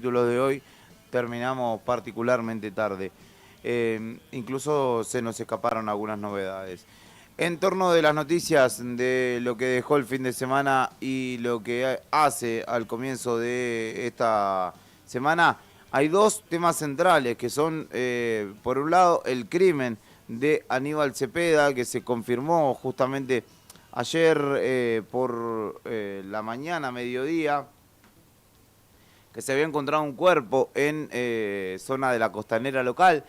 títulos de hoy, terminamos particularmente tarde. Incluso se nos escaparon algunas novedades. En torno de las noticias de lo que dejó el fin de semana y lo que hace al comienzo de esta semana, hay dos temas centrales que son, por un lado, el crimen de Aníbal Cepeda, que se confirmó justamente ayer por la mañana, mediodía, que se había encontrado un cuerpo en zona de la costanera local,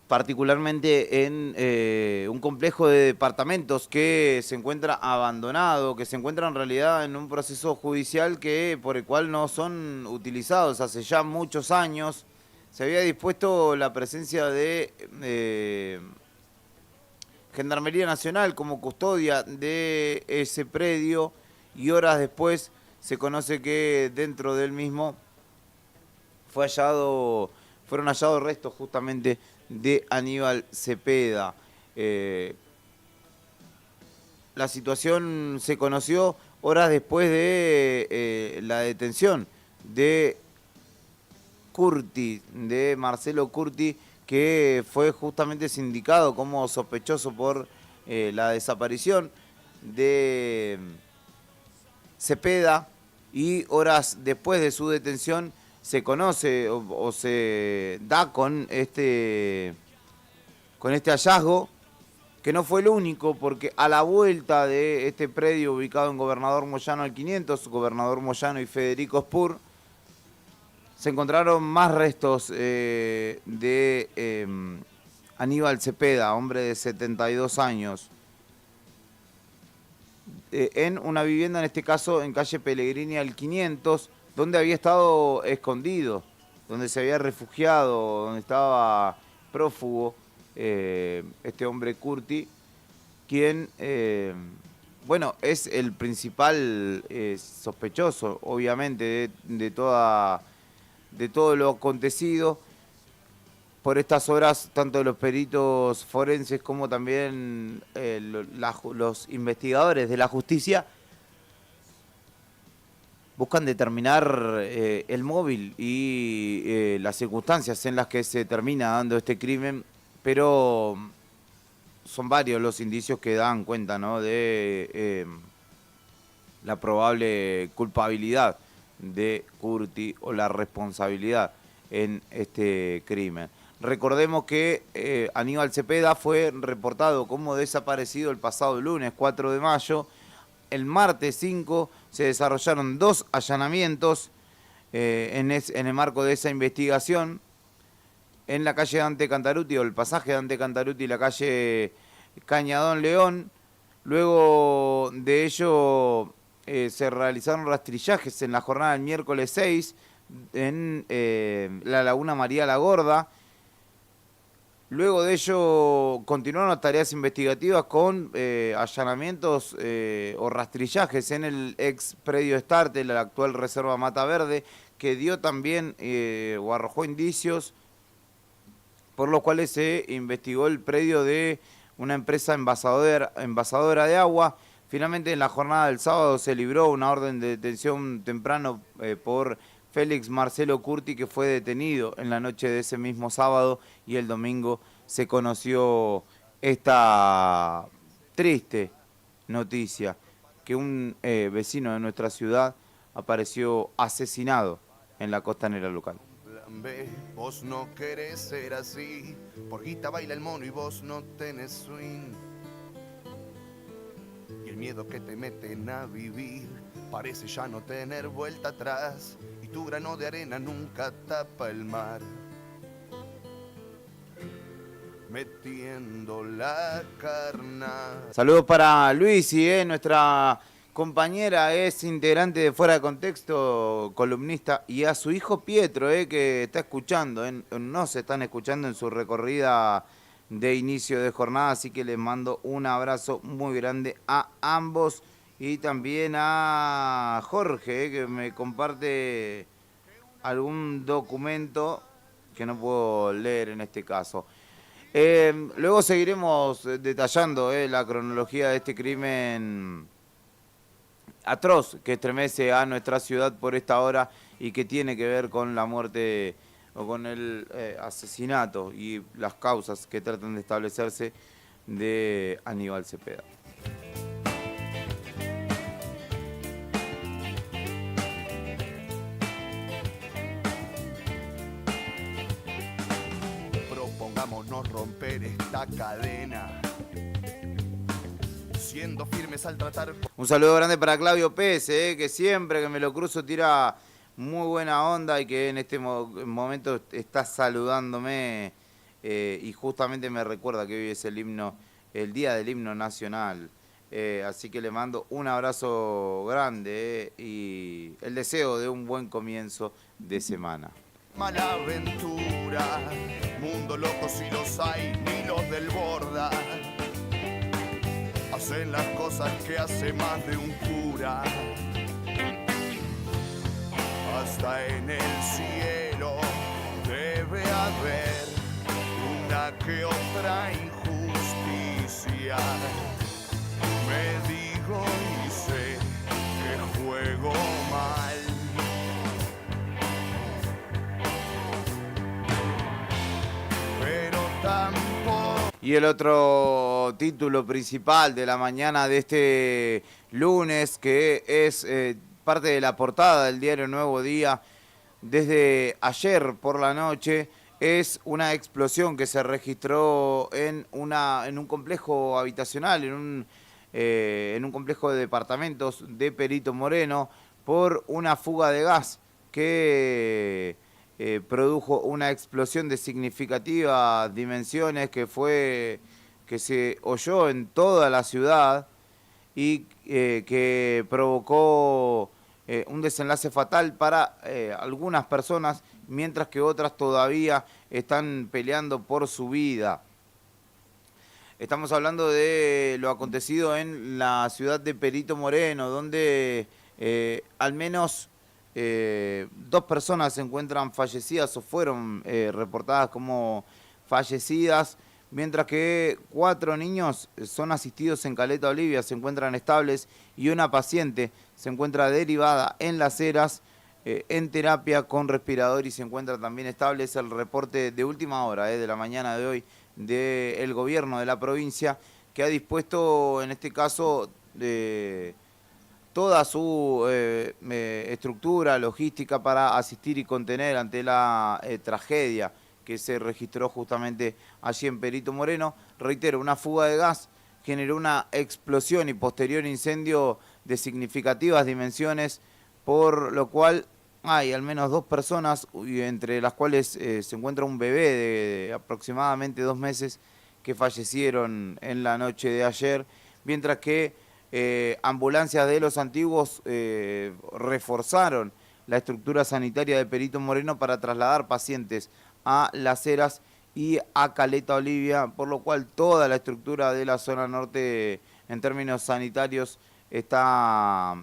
particularmente en un complejo de departamentos que se encuentra abandonado, que se encuentra en realidad en un proceso judicial por el cual no son utilizados hace ya muchos años. Se había dispuesto la presencia de Gendarmería Nacional como custodia de ese predio y horas después se conoce que dentro del mismo fueron hallados restos justamente de Aníbal Cepeda. La situación se conoció horas después de la detención de Curti, de Marcelo Curti, que fue justamente sindicado como sospechoso por la desaparición de Cepeda, y horas después de su detención se conoce o se da con este hallazgo, que no fue el único, porque a la vuelta de este predio ubicado en Gobernador Moyano al 500, Gobernador Moyano y Federico Spur, se encontraron más restos de Aníbal Cepeda, hombre de 72 años, en una vivienda, en este caso en calle Pellegrini al 500, donde había estado escondido, donde se había refugiado, donde estaba prófugo este hombre Curti, quien, es el principal sospechoso, obviamente, de todo lo acontecido. Por estas horas, tanto los peritos forenses como también los investigadores de la justicia buscan determinar el móvil y las circunstancias en las que se termina dando este crimen, pero son varios los indicios que dan cuenta, ¿no?, de la probable culpabilidad de Curti o la responsabilidad en este crimen. Recordemos que Aníbal Cepeda fue reportado como desaparecido el pasado lunes 4 de mayo. El martes 5 se desarrollaron 2 allanamientos en el marco de esa investigación en la calle Dante Cantarutti, o el pasaje Dante Cantarutti y la calle Cañadón León. Luego de ello se realizaron rastrillajes en la jornada del miércoles 6 en la Laguna María la Gorda. Luego de ello continuaron las tareas investigativas con allanamientos o rastrillajes en el ex predio Startel, la actual Reserva Mata Verde, que dio también o arrojó indicios por los cuales se investigó el predio de una empresa envasadora de agua. Finalmente, en la jornada del sábado se libró una orden de detención temprano por Félix Marcelo Curti, que fue detenido en la noche de ese mismo sábado, y el domingo se conoció esta triste noticia, que un vecino de nuestra ciudad apareció asesinado en la costanera local. B, vos no querés ser así, por guita baila el mono y vos no tenés swing. Y el miedo que te meten a vivir parece ya no tener vuelta atrás, y tu grano de arena nunca tapa el mar. Metiendo la carna. Saludos para Luisi, nuestra compañera, es integrante de Fuera de Contexto, columnista, y a su hijo Pietro, que está escuchando, nos están escuchando en su recorrida de inicio de jornada, así que les mando un abrazo muy grande a ambos, y también a Jorge, que me comparte algún documento que no puedo leer en este caso. Luego seguiremos detallando la cronología de este crimen atroz que estremece a nuestra ciudad por esta hora y que tiene que ver con la muerte o con el asesinato y las causas que tratan de establecerse de Aníbal Cepeda. Propongámonos romper esta cadena, siendo firmes al tratar. Un saludo grande para Claudio Pérez, que siempre que me lo cruzo tira muy buena onda y que en este momento está saludándome y justamente me recuerda que hoy es el día del himno nacional. Así que le mando un abrazo grande y el deseo de un buen comienzo de semana. Mala aventura, mundo loco si los hay, ni los del borda. Hacen las cosas que hace más de un cura. Hasta en el cielo debe haber una que otra injusticia. Me digo y sé que juego mal. Pero tampoco. Y el otro título principal de la mañana de este lunes, que es parte de la portada del diario Nuevo Día, desde ayer por la noche, es una explosión que se registró en un complejo habitacional, en un complejo de departamentos de Perito Moreno, por una fuga de gas que produjo una explosión de significativas dimensiones que se oyó en toda la ciudad y que provocó un desenlace fatal para algunas personas, mientras que otras todavía están peleando por su vida. Estamos hablando de lo acontecido en la ciudad de Perito Moreno, donde al menos 2 personas se encuentran fallecidas o fueron reportadas como fallecidas, mientras que 4 niños son asistidos en Caleta Olivia, se encuentran estables, y una paciente se encuentra derivada en Las Heras en terapia con respirador y se encuentra también estable. Es el reporte de última hora de la mañana de hoy del gobierno de la provincia, que ha dispuesto en este caso toda su estructura logística para asistir y contener ante la tragedia que se registró justamente allí en Perito Moreno. Reitero, una fuga de gas generó una explosión y posterior incendio de significativas dimensiones, por lo cual hay al menos 2 personas, entre las cuales se encuentra un bebé de aproximadamente 2 meses, que fallecieron en la noche de ayer, mientras que ambulancias de los antiguos reforzaron la estructura sanitaria de Perito Moreno para trasladar pacientes a Las Heras y a Caleta Olivia, por lo cual toda la estructura de la zona norte en términos sanitarios está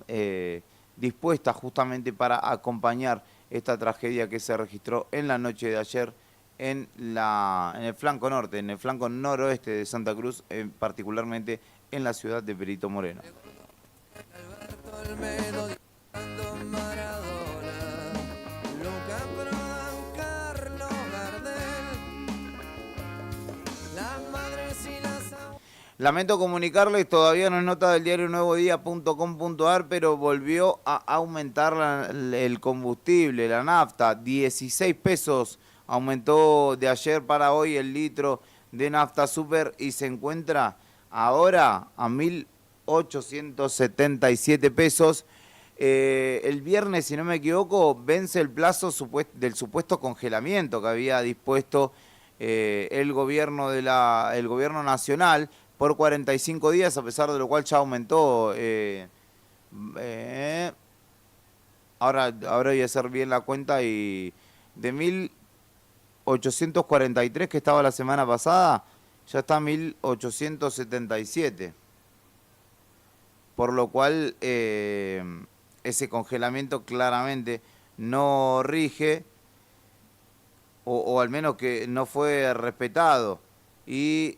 dispuesta justamente para acompañar esta tragedia que se registró en la noche de ayer en el flanco norte, en el flanco noroeste de Santa Cruz, particularmente en la ciudad de Perito Moreno. Lamento comunicarles, todavía no es nota del diario nuevodía.com.ar, pero volvió a aumentar el combustible, la nafta. 16 pesos aumentó de ayer para hoy el litro de nafta super y se encuentra ahora a 1.877 pesos. El viernes, si no me equivoco, vence el plazo del supuesto congelamiento que había dispuesto el gobierno nacional por 45 días, a pesar de lo cual ya aumentó. Ahora voy a hacer bien la cuenta, y de 1.843 que estaba la semana pasada, ya está 1.877. Por lo cual ese congelamiento claramente no rige, o al menos que no fue respetado. Y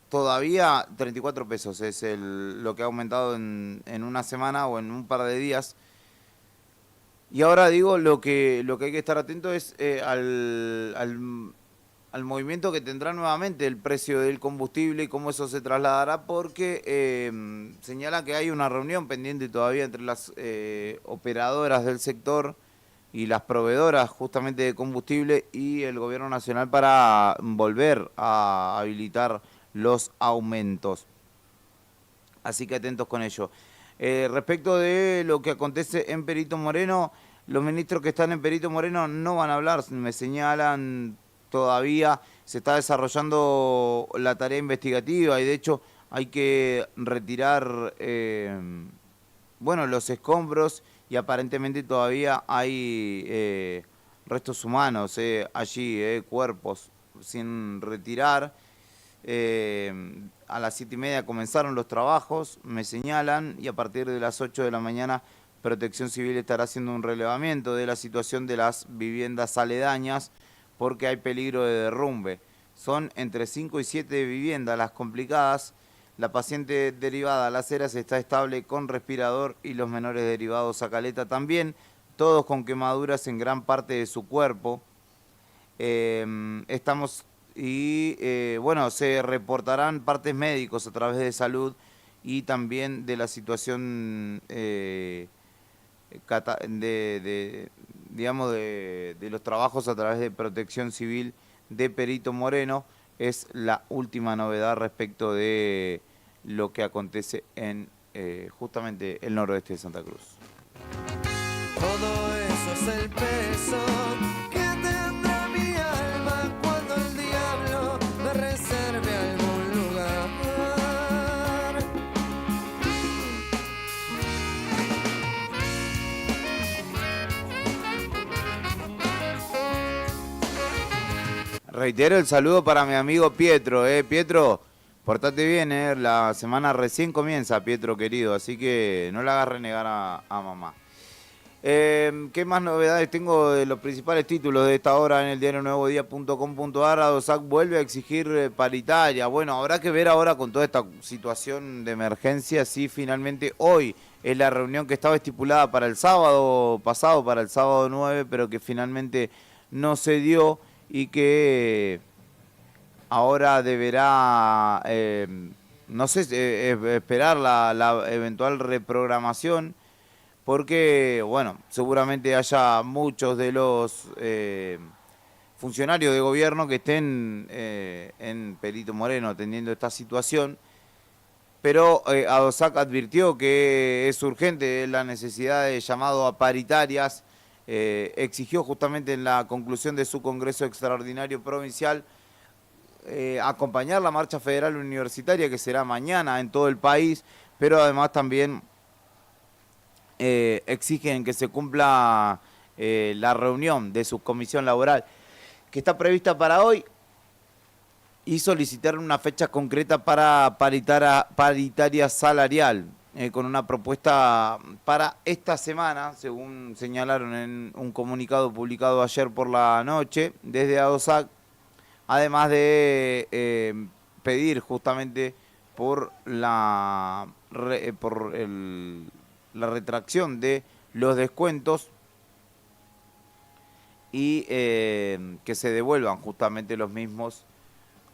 todavía 34 pesos es lo que ha aumentado en una semana o en un par de días. Y ahora digo, lo que hay que estar atento es al movimiento que tendrá nuevamente el precio del combustible y cómo eso se trasladará, porque señala que hay una reunión pendiente todavía entre las operadoras del sector y las proveedoras justamente de combustible y el gobierno nacional para volver a habilitar los aumentos. Así que atentos con ello. Respecto de lo que acontece en Perito Moreno, los ministros que están en Perito Moreno no van a hablar, me señalan todavía, se está desarrollando la tarea investigativa y de hecho hay que retirar los escombros y aparentemente todavía hay restos humanos allí, cuerpos sin retirar. A las 7:30 comenzaron los trabajos, me señalan, y a partir de las 8 de la mañana Protección Civil estará haciendo un relevamiento de la situación de las viviendas aledañas porque hay peligro de derrumbe. Son entre 5 y 7 viviendas las complicadas. La paciente derivada a Las Heras está estable con respirador y los menores derivados a Caleta también, todos con quemaduras en gran parte de su cuerpo. Se reportarán partes médicos a través de salud y también de la situación de los trabajos a través de Protección Civil de Perito Moreno. Es la última novedad respecto de lo que acontece en justamente el noroeste de Santa Cruz. Todo eso es el peso que tendrá mi alma cuando el diablo me reserve algún lugar. Reitero el saludo para mi amigo Pietro. Pietro, portate bien, la semana recién comienza, Pietro querido, así que no la hagas renegar a mamá. ¿Qué más novedades tengo de los principales títulos de esta hora en el diario nuevodía.com.ar? ADOSAC vuelve a exigir paritaria. Bueno, habrá que ver ahora con toda esta situación de emergencia si finalmente hoy es la reunión que estaba estipulada para el sábado pasado, para el sábado 9, pero que finalmente no se dio y que ahora deberá, esperar la eventual reprogramación. Porque, seguramente haya muchos de los funcionarios de gobierno que estén en Perito Moreno atendiendo esta situación, pero ADOSAC advirtió que es urgente la necesidad de llamado a paritarias, exigió justamente en la conclusión de su Congreso Extraordinario Provincial acompañar la marcha federal universitaria que será mañana en todo el país, pero además también exigen que se cumpla la reunión de subcomisión laboral que está prevista para hoy y solicitar una fecha concreta para paritaria salarial con una propuesta para esta semana, según señalaron en un comunicado publicado ayer por la noche desde ADOSAC, además de pedir justamente por la retracción de los descuentos y que se devuelvan justamente los mismos,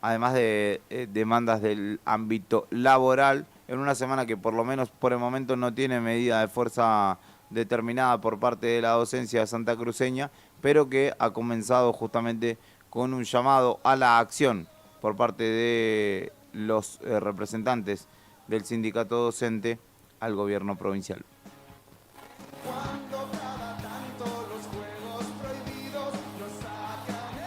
además de demandas del ámbito laboral, en una semana que por lo menos por el momento no tiene medida de fuerza determinada por parte de la docencia santacruceña, pero que ha comenzado justamente con un llamado a la acción por parte de los representantes del sindicato docente al gobierno provincial. Cuando cada tanto los juegos prohibidos nos sacan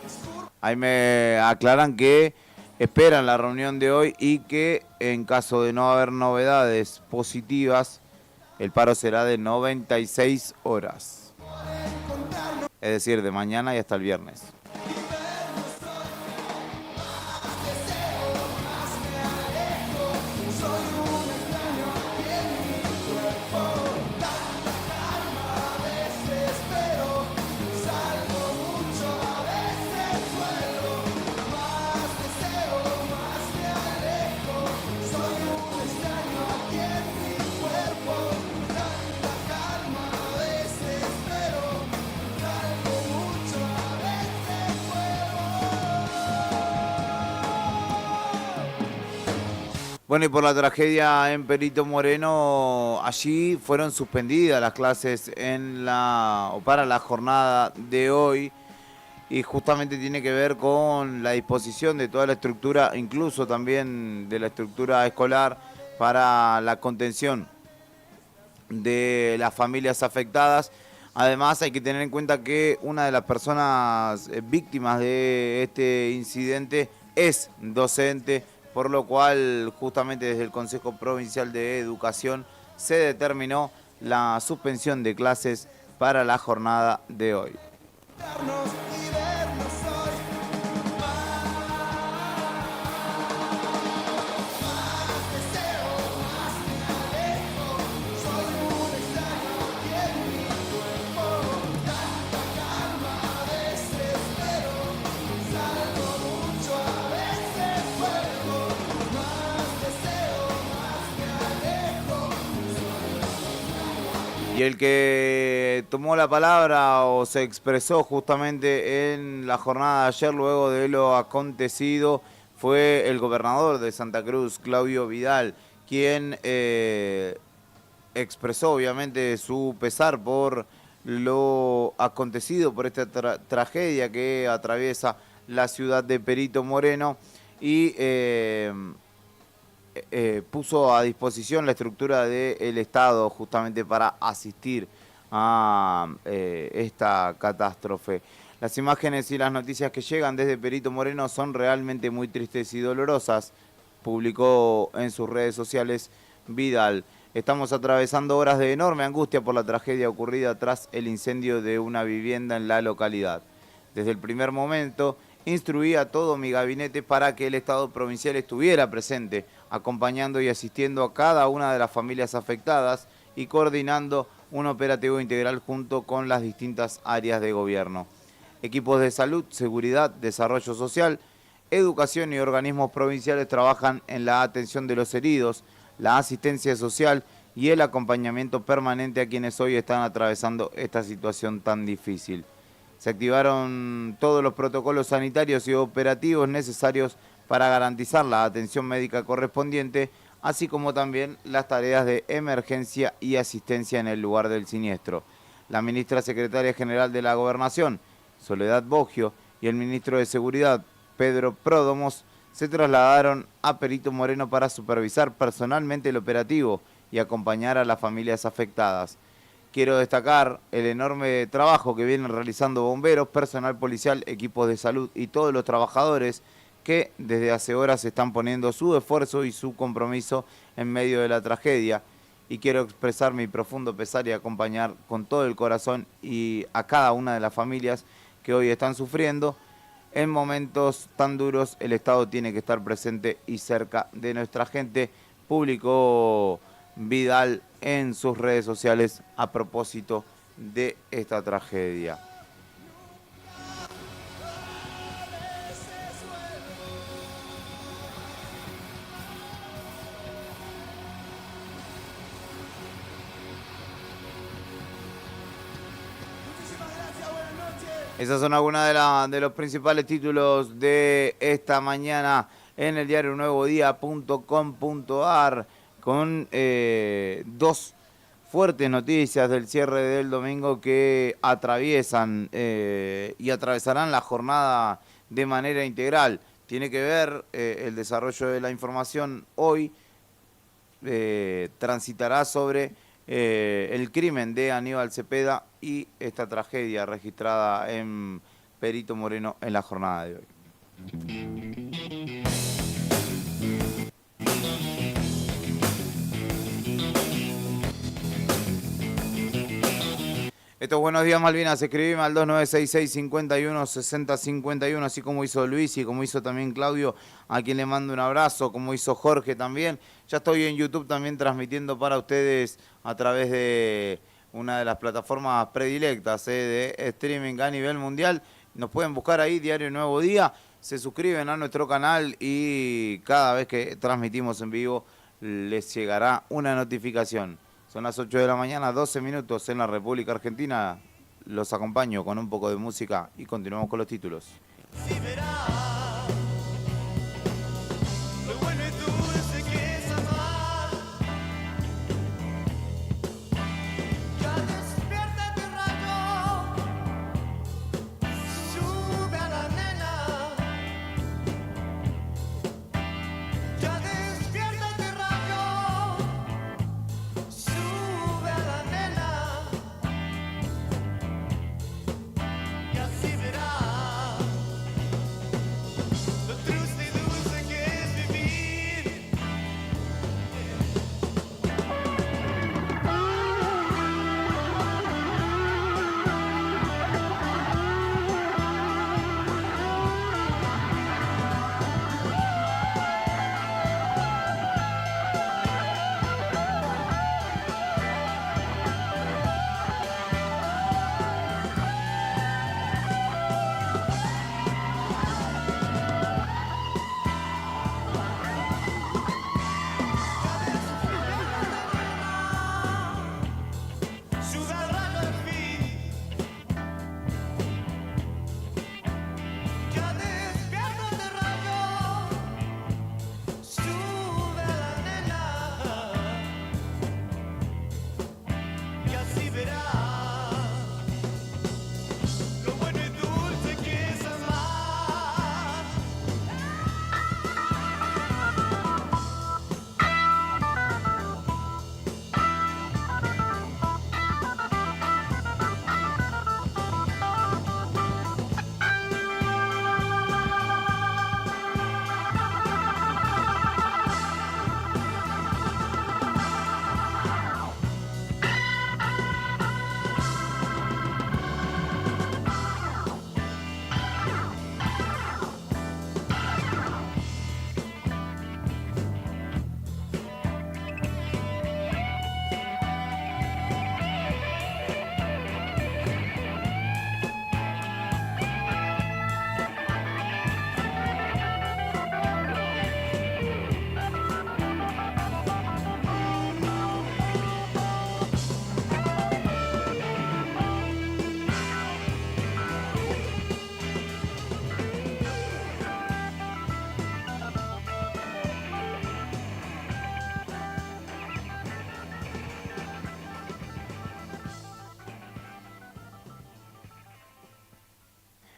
ese frío. Ahí me aclaran que esperan la reunión de hoy y que en caso de no haber novedades positivas, el paro será de 96 horas. Es decir, de mañana y hasta el viernes. Bueno, y por la tragedia en Perito Moreno, allí fueron suspendidas las clases para la jornada de hoy. Y justamente tiene que ver con la disposición de toda la estructura, incluso también de la estructura escolar, para la contención de las familias afectadas. Además, hay que tener en cuenta que una de las personas víctimas de este incidente es docente, por lo cual justamente desde el Consejo Provincial de Educación se determinó la suspensión de clases para la jornada de hoy. Y el que tomó la palabra o se expresó justamente en la jornada de ayer, luego de lo acontecido, fue el gobernador de Santa Cruz, Claudio Vidal, quien expresó obviamente su pesar por lo acontecido, por esta tragedia que atraviesa la ciudad de Perito Moreno y puso a disposición la estructura del Estado justamente para asistir a esta catástrofe. Las imágenes y las noticias que llegan desde Perito Moreno son realmente muy tristes y dolorosas, publicó en sus redes sociales Vidal. Estamos atravesando horas de enorme angustia por la tragedia ocurrida tras el incendio de una vivienda en la localidad. Desde el primer momento instruí a todo mi gabinete para que el Estado provincial estuviera presente, acompañando y asistiendo a cada una de las familias afectadas y coordinando un operativo integral junto con las distintas áreas de gobierno. Equipos de salud, seguridad, desarrollo social, educación y organismos provinciales trabajan en la atención de los heridos, la asistencia social y el acompañamiento permanente a quienes hoy están atravesando esta situación tan difícil. Se activaron todos los protocolos sanitarios y operativos necesarios para garantizar la atención médica correspondiente, así como también las tareas de emergencia y asistencia en el lugar del siniestro. La ministra secretaria general de la Gobernación, Soledad Boggio, y el ministro de Seguridad, Pedro Pródomos, se trasladaron a Perito Moreno para supervisar personalmente el operativo y acompañar a las familias afectadas. Quiero destacar el enorme trabajo que vienen realizando bomberos, personal policial, equipos de salud y todos los trabajadores que desde hace horas están poniendo su esfuerzo y su compromiso en medio de la tragedia. Y quiero expresar mi profundo pesar y acompañar con todo el corazón y a cada una de las familias que hoy están sufriendo. En momentos tan duros el Estado tiene que estar presente y cerca de nuestra gente, publicó Vidal en sus redes sociales a propósito de esta tragedia. Esas son algunas de los principales títulos de esta mañana en el diario nuevodía.com.ar con dos fuertes noticias del cierre del domingo que atraviesan y atravesarán la jornada de manera integral. Tiene que ver el desarrollo de la información hoy, transitará sobre el crimen de Aníbal Cepeda y esta tragedia registrada en Perito Moreno en la jornada de hoy. Estos Buenos Días Malvinas, escribime al 2966-516051, así como hizo Luis y como hizo también Claudio, a quien le mando un abrazo, como hizo Jorge también. Ya estoy en YouTube también transmitiendo para ustedes a través de una de las plataformas predilectas de streaming a nivel mundial. Nos pueden buscar ahí, Diario Nuevo Día, se suscriben a nuestro canal y cada vez que transmitimos en vivo les llegará una notificación. Son las 8 de la mañana, 12 minutos en la República Argentina. Los acompaño con un poco de música y continuamos con los títulos. Si verás lo bueno y dulce que es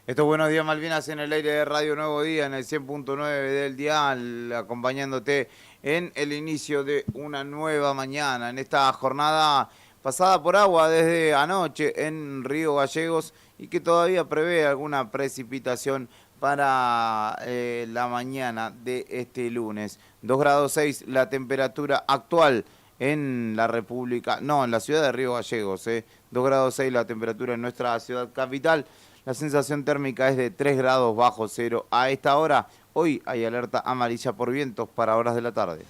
Estos Buenos Días Malvinas en el aire de Radio Nuevo Día, en el 100.9 del dial, acompañándote en el inicio de una nueva mañana, en esta jornada pasada por agua desde anoche en Río Gallegos y que todavía prevé alguna precipitación para la mañana de este lunes. 2 grados 6 la temperatura actual en la República, no, en la ciudad de Río Gallegos, 2 grados 6 la temperatura en nuestra ciudad capital. La sensación térmica es de 3 grados bajo cero. A esta hora, hoy hay alerta amarilla por vientos para horas de la tarde.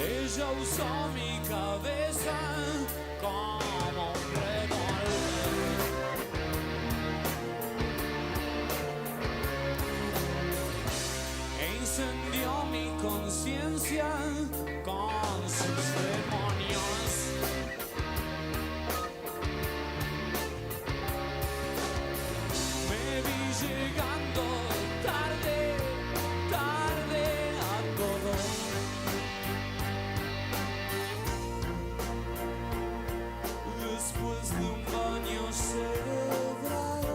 Ella usó mi cabeza como un revólver e incendió mi conciencia con sus demonios. Me vi llegando tarde, tarde a todo. Después de un baño cerebral,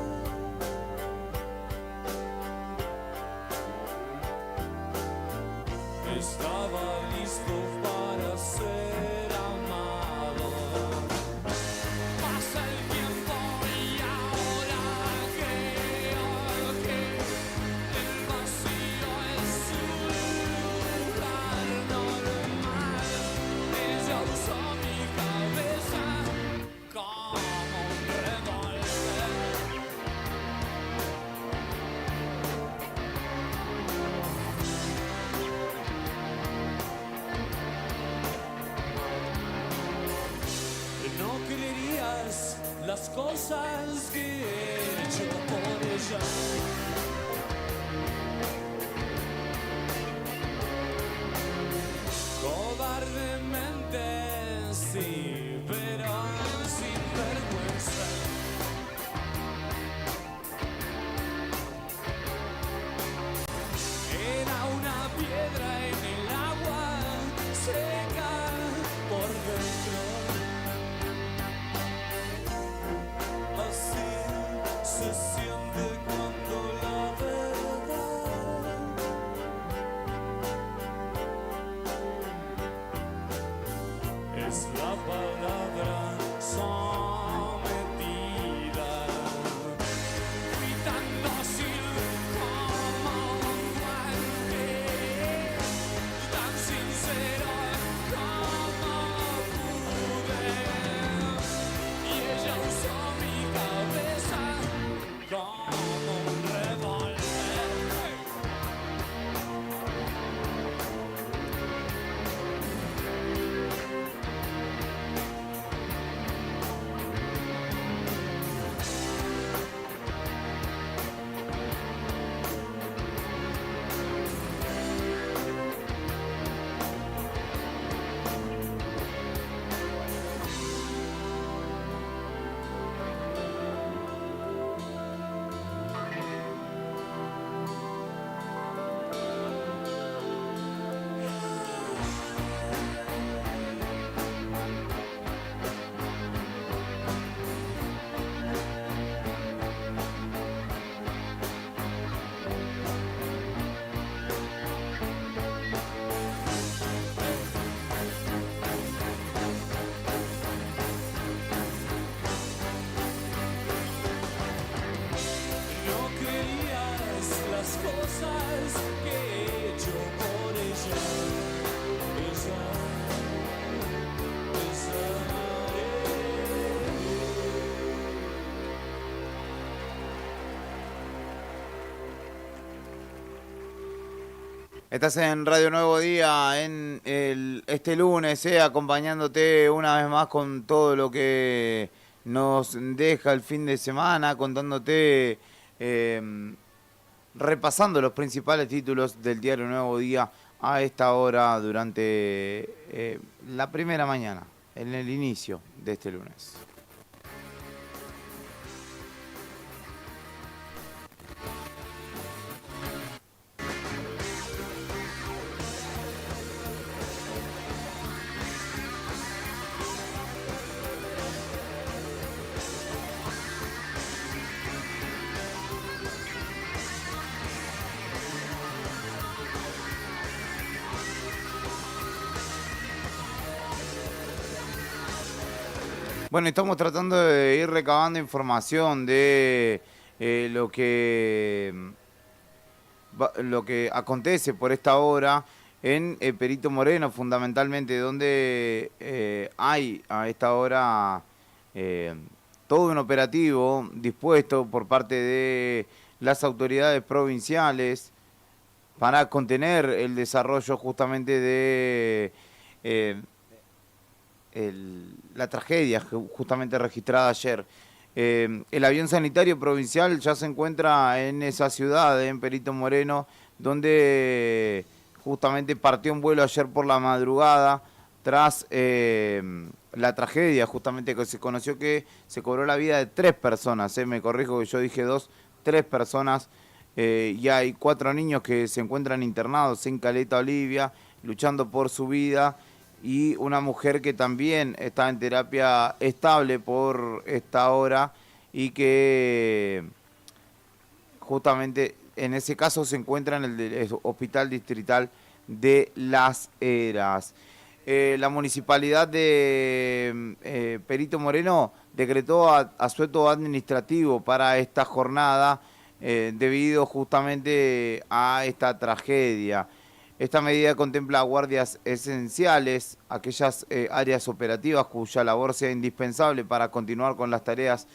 estaba listo para ser amado. Pasa el tiempo y ahora creo que el vacío es su lugar normal. Ella usó mi cabeza como un revólver. No creerías las cosas que he hecho por ella. Cobardemente, sí, pero sin vergüenza. Era una piedra en el agua, seca por dentro. Así se siente cuando la verdad es la palabra sometida. Fui tan dócil como un guante, tan sincero como pude. Y ella usó mi cabeza como un revólver. No creías las cosas que he hecho por ella. Estás en Radio Nuevo Día este lunes, acompañándote una vez más con todo lo que nos deja el fin de semana, contándote, repasando los principales títulos del diario Nuevo Día a esta hora durante la primera mañana, en el inicio de este lunes. Bueno, estamos tratando de ir recabando información de lo que acontece por esta hora en Perito Moreno, fundamentalmente, donde hay a esta hora todo un operativo dispuesto por parte de las autoridades provinciales para contener el desarrollo justamente de la tragedia justamente registrada ayer. El avión sanitario provincial ya se encuentra en esa ciudad, en Perito Moreno, donde justamente partió un vuelo ayer por la madrugada tras la tragedia, justamente que se conoció que se cobró la vida de 3 personas, me corrijo que yo dije 2, 3 personas, y hay 4 niños que se encuentran internados en Caleta Olivia, luchando por su vida, y una mujer que también está en terapia estable por esta hora y que justamente en ese caso se encuentra en el Hospital Distrital de Las Heras. La municipalidad de Perito Moreno decretó asueto administrativo para esta jornada debido justamente a esta tragedia. Esta medida contempla guardias esenciales, aquellas áreas operativas cuya labor sea indispensable para continuar con las tareas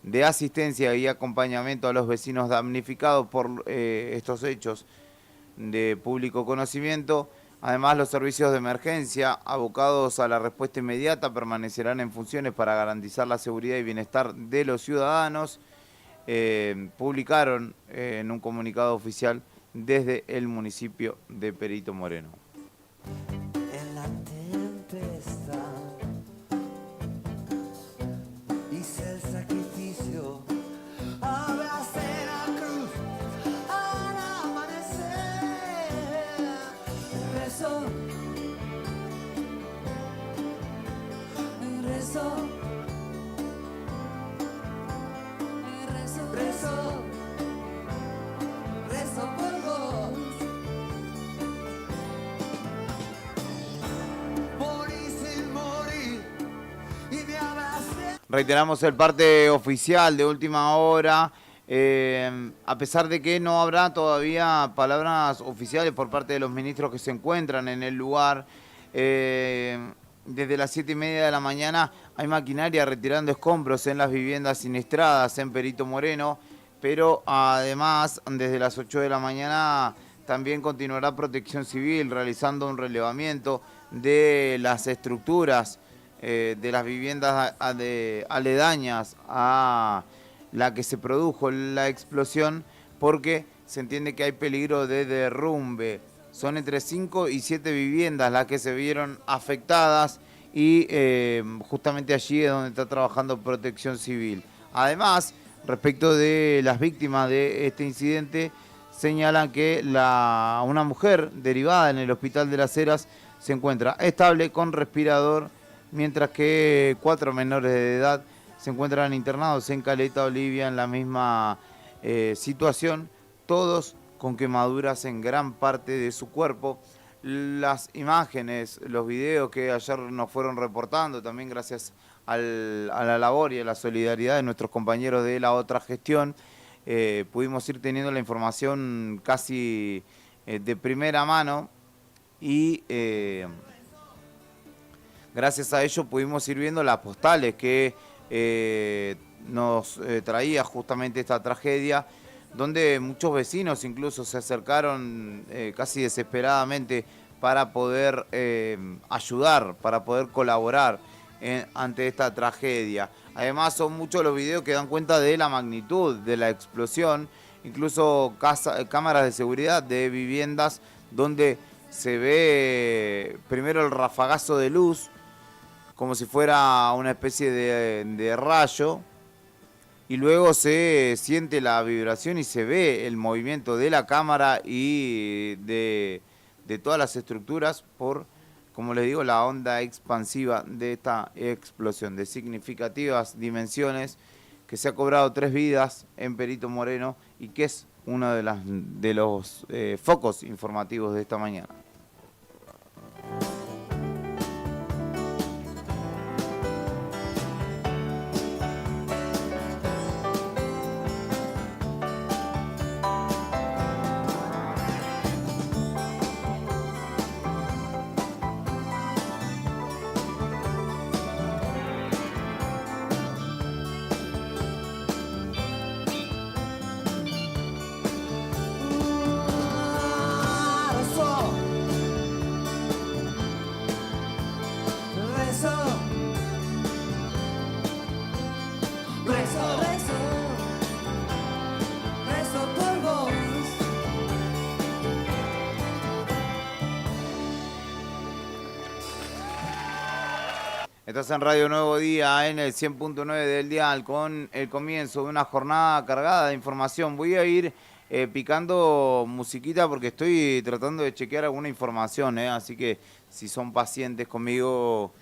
de asistencia y acompañamiento a los vecinos damnificados por estos hechos de público conocimiento. Además, los servicios de emergencia abocados a la respuesta inmediata permanecerán en funciones para garantizar la seguridad y bienestar de los ciudadanos. Publicaron en un comunicado oficial desde el municipio de Perito Moreno. En la tempestad hice el sacrificio, abracé la cruz al amanecer. Rezo, rezo, rezo, rezo, rezo por vos. Reiteramos el parte oficial de última hora, a pesar de que no habrá todavía palabras oficiales por parte de los ministros que se encuentran en el lugar. Desde las 7:30 de la mañana hay maquinaria retirando escombros en las viviendas siniestradas en Perito Moreno, pero además desde las 8 de la mañana también continuará Protección Civil realizando un relevamiento de las estructuras de las viviendas aledañas a la que se produjo la explosión, porque se entiende que hay peligro de derrumbe. Son entre 5 y 7 viviendas las que se vieron afectadas y justamente allí es donde está trabajando Protección Civil. Además, respecto de las víctimas de este incidente, señalan que una mujer derivada en el Hospital de Las Heras se encuentra estable con respirador, mientras que 4 menores de edad se encuentran internados en Caleta Olivia en la misma situación, todos con quemaduras en gran parte de su cuerpo. Las imágenes, los videos que ayer nos fueron reportando, también gracias a la labor y a la solidaridad de nuestros compañeros de la otra gestión, pudimos ir teniendo la información casi de primera mano y gracias a ello pudimos ir viendo las postales que nos traía justamente esta tragedia, donde muchos vecinos incluso se acercaron casi desesperadamente para poder ayudar, para poder colaborar ante esta tragedia. Además son muchos los videos que dan cuenta de la magnitud de la explosión, incluso cámaras de seguridad de viviendas donde se ve primero el rafagazo de luz, como si fuera una especie de rayo, y luego se siente la vibración y se ve el movimiento de la cámara y de todas las estructuras por, como les digo, la onda expansiva de esta explosión de significativas dimensiones que se ha cobrado 3 vidas en Perito Moreno y que es uno de los focos informativos de esta mañana. Estás en Radio Nuevo Día, en el 100.9 del dial, con el comienzo de una jornada cargada de información. Voy a ir picando musiquita porque estoy tratando de chequear alguna información, así que si son pacientes conmigo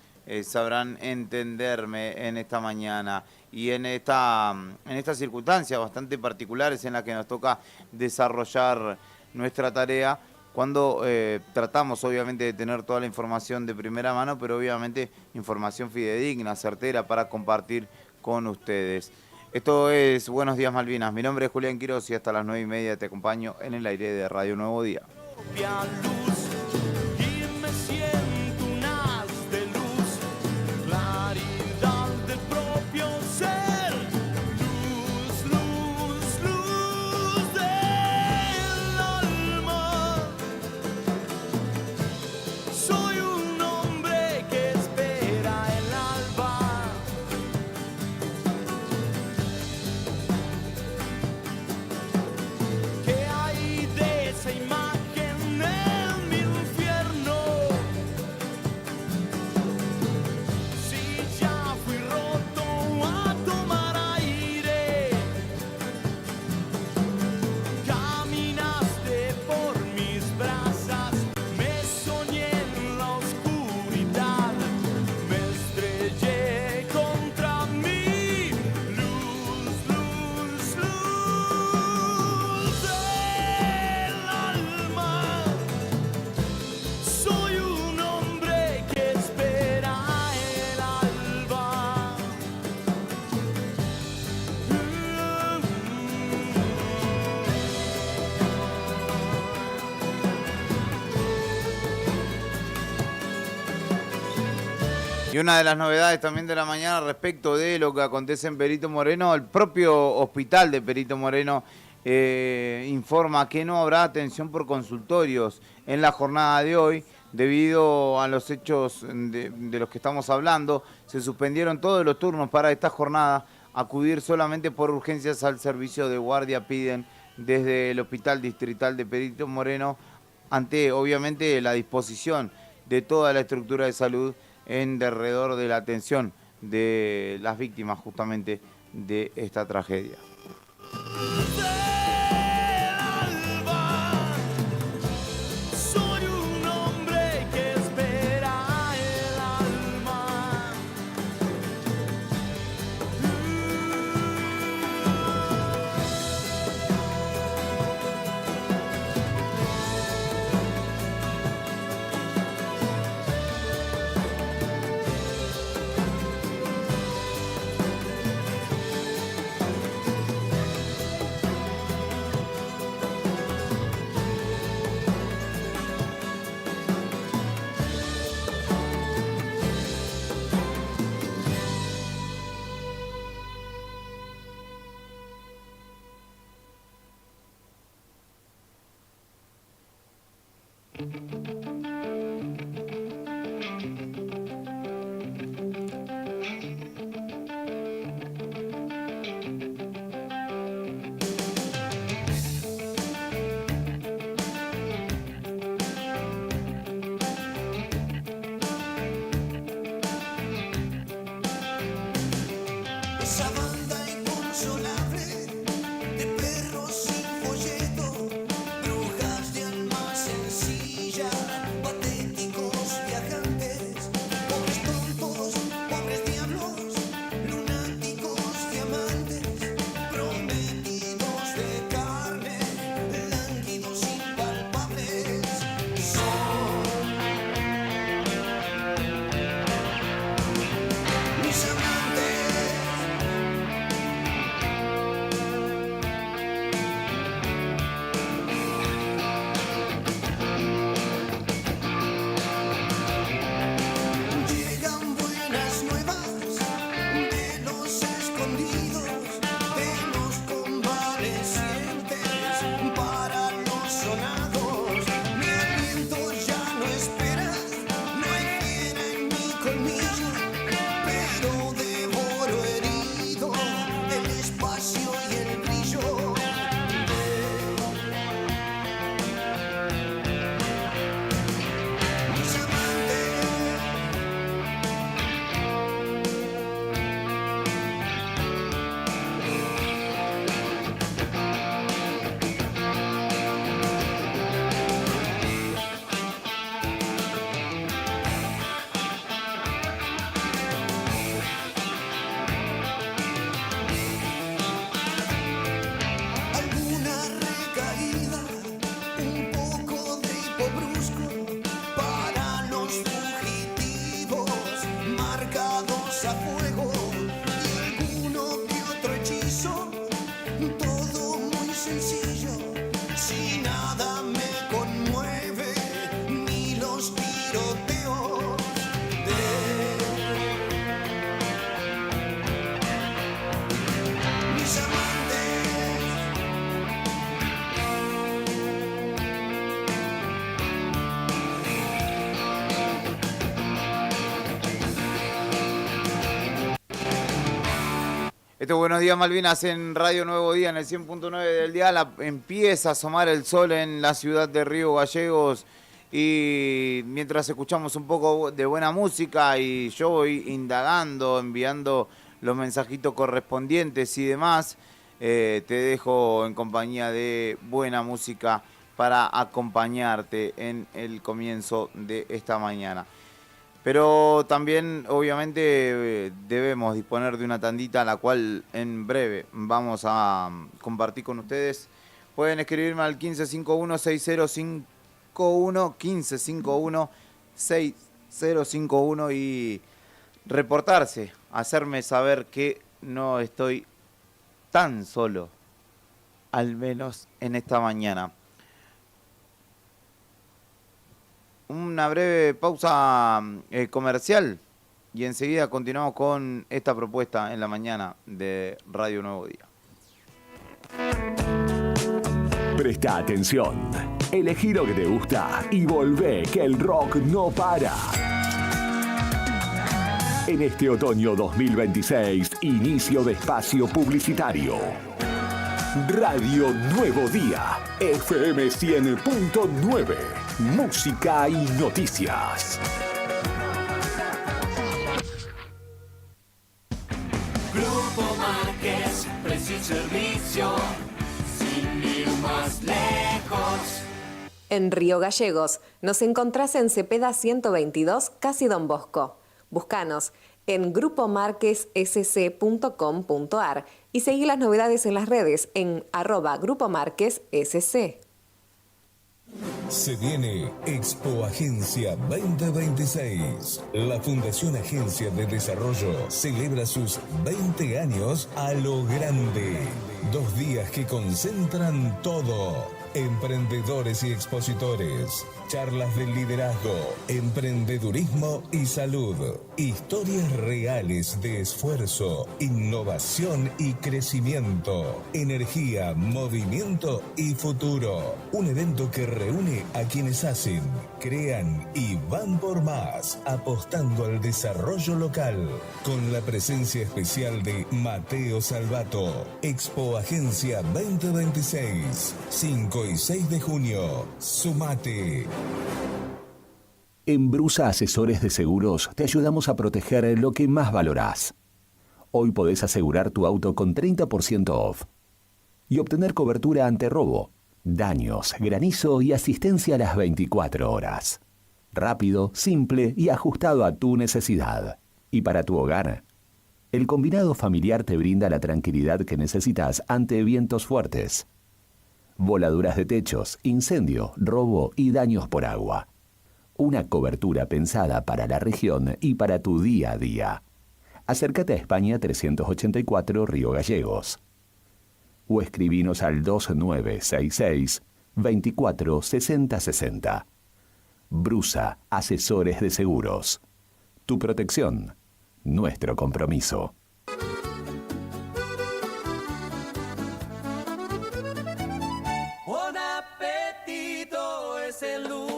sabrán entenderme en esta mañana y en estas circunstancias bastante particulares en las que nos toca desarrollar nuestra tarea, cuando tratamos obviamente de tener toda la información de primera mano, pero obviamente información fidedigna, certera para compartir con ustedes. Esto es Buenos Días Malvinas, mi nombre es Julián Quiroz y hasta las 9:30 te acompaño en el aire de Radio Nuevo Día. Y una de las novedades también de la mañana respecto de lo que acontece en Perito Moreno, el propio hospital de Perito Moreno informa que no habrá atención por consultorios en la jornada de hoy debido a los hechos de los que estamos hablando. Se suspendieron todos los turnos para esta jornada. Acudir solamente por urgencias al servicio de guardia piden desde el Hospital Distrital de Perito Moreno ante obviamente la disposición de toda la estructura de salud en derredor de la atención de las víctimas justamente de esta tragedia. Estos Buenos Días Malvinas en Radio Nuevo Día, en el 100.9 del dial. Empieza a asomar el sol en la ciudad de Río Gallegos. Y mientras escuchamos un poco de buena música y yo voy indagando, enviando los mensajitos correspondientes y demás, te dejo en compañía de buena música para acompañarte en el comienzo de esta mañana. Pero también, obviamente, debemos disponer de una tandita, la cual en breve vamos a compartir con ustedes. Pueden escribirme al 1551-6051, 1551-6051 y reportarse, hacerme saber que no estoy tan solo, al menos en esta mañana. Una breve pausa comercial y enseguida continuamos con esta propuesta en la mañana de Radio Nuevo Día. Presta atención, elegí lo que te gusta y volvé que el rock no para. En este otoño 2026, inicio de espacio publicitario. Radio Nuevo Día, FM 100.9, música y noticias. Grupo Márquez, precio y servicio, sin ir más lejos. En Río Gallegos, nos encontrás en Cepeda 122, casi Don Bosco. Búscanos en grupomarquessc.com.ar y seguí las novedades en las redes en @grupomarquessc. Se viene Expo Agencia 2026. La Fundación Agencia de Desarrollo celebra sus 20 años a lo grande. 2 días que concentran todo. Emprendedores y expositores, charlas de liderazgo, emprendedurismo y salud, historias reales de esfuerzo, innovación y crecimiento, energía, movimiento y futuro. Un evento que reúne a quienes hacen, crean y van por más, apostando al desarrollo local, con la presencia especial de Mateo Salvato. Expo Agencia 2026, 5 y 6 de junio. Sumate. En Brusa Asesores de Seguros te ayudamos a proteger lo que más valorás. Hoy podés asegurar tu auto con 30% off y obtener cobertura ante robo, daños, granizo y asistencia a las 24 horas. Rápido, simple y ajustado a tu necesidad. Y para tu hogar, el combinado familiar te brinda la tranquilidad que necesitas ante vientos fuertes, voladuras de techos, incendio, robo y daños por agua. Una cobertura pensada para la región y para tu día a día. Acércate a España 384 Río Gallegos. O escribinos al 2966 24 60 60. Brusa Asesores de Seguros. Tu protección, nuestro compromiso. Buen apetito es el lugar.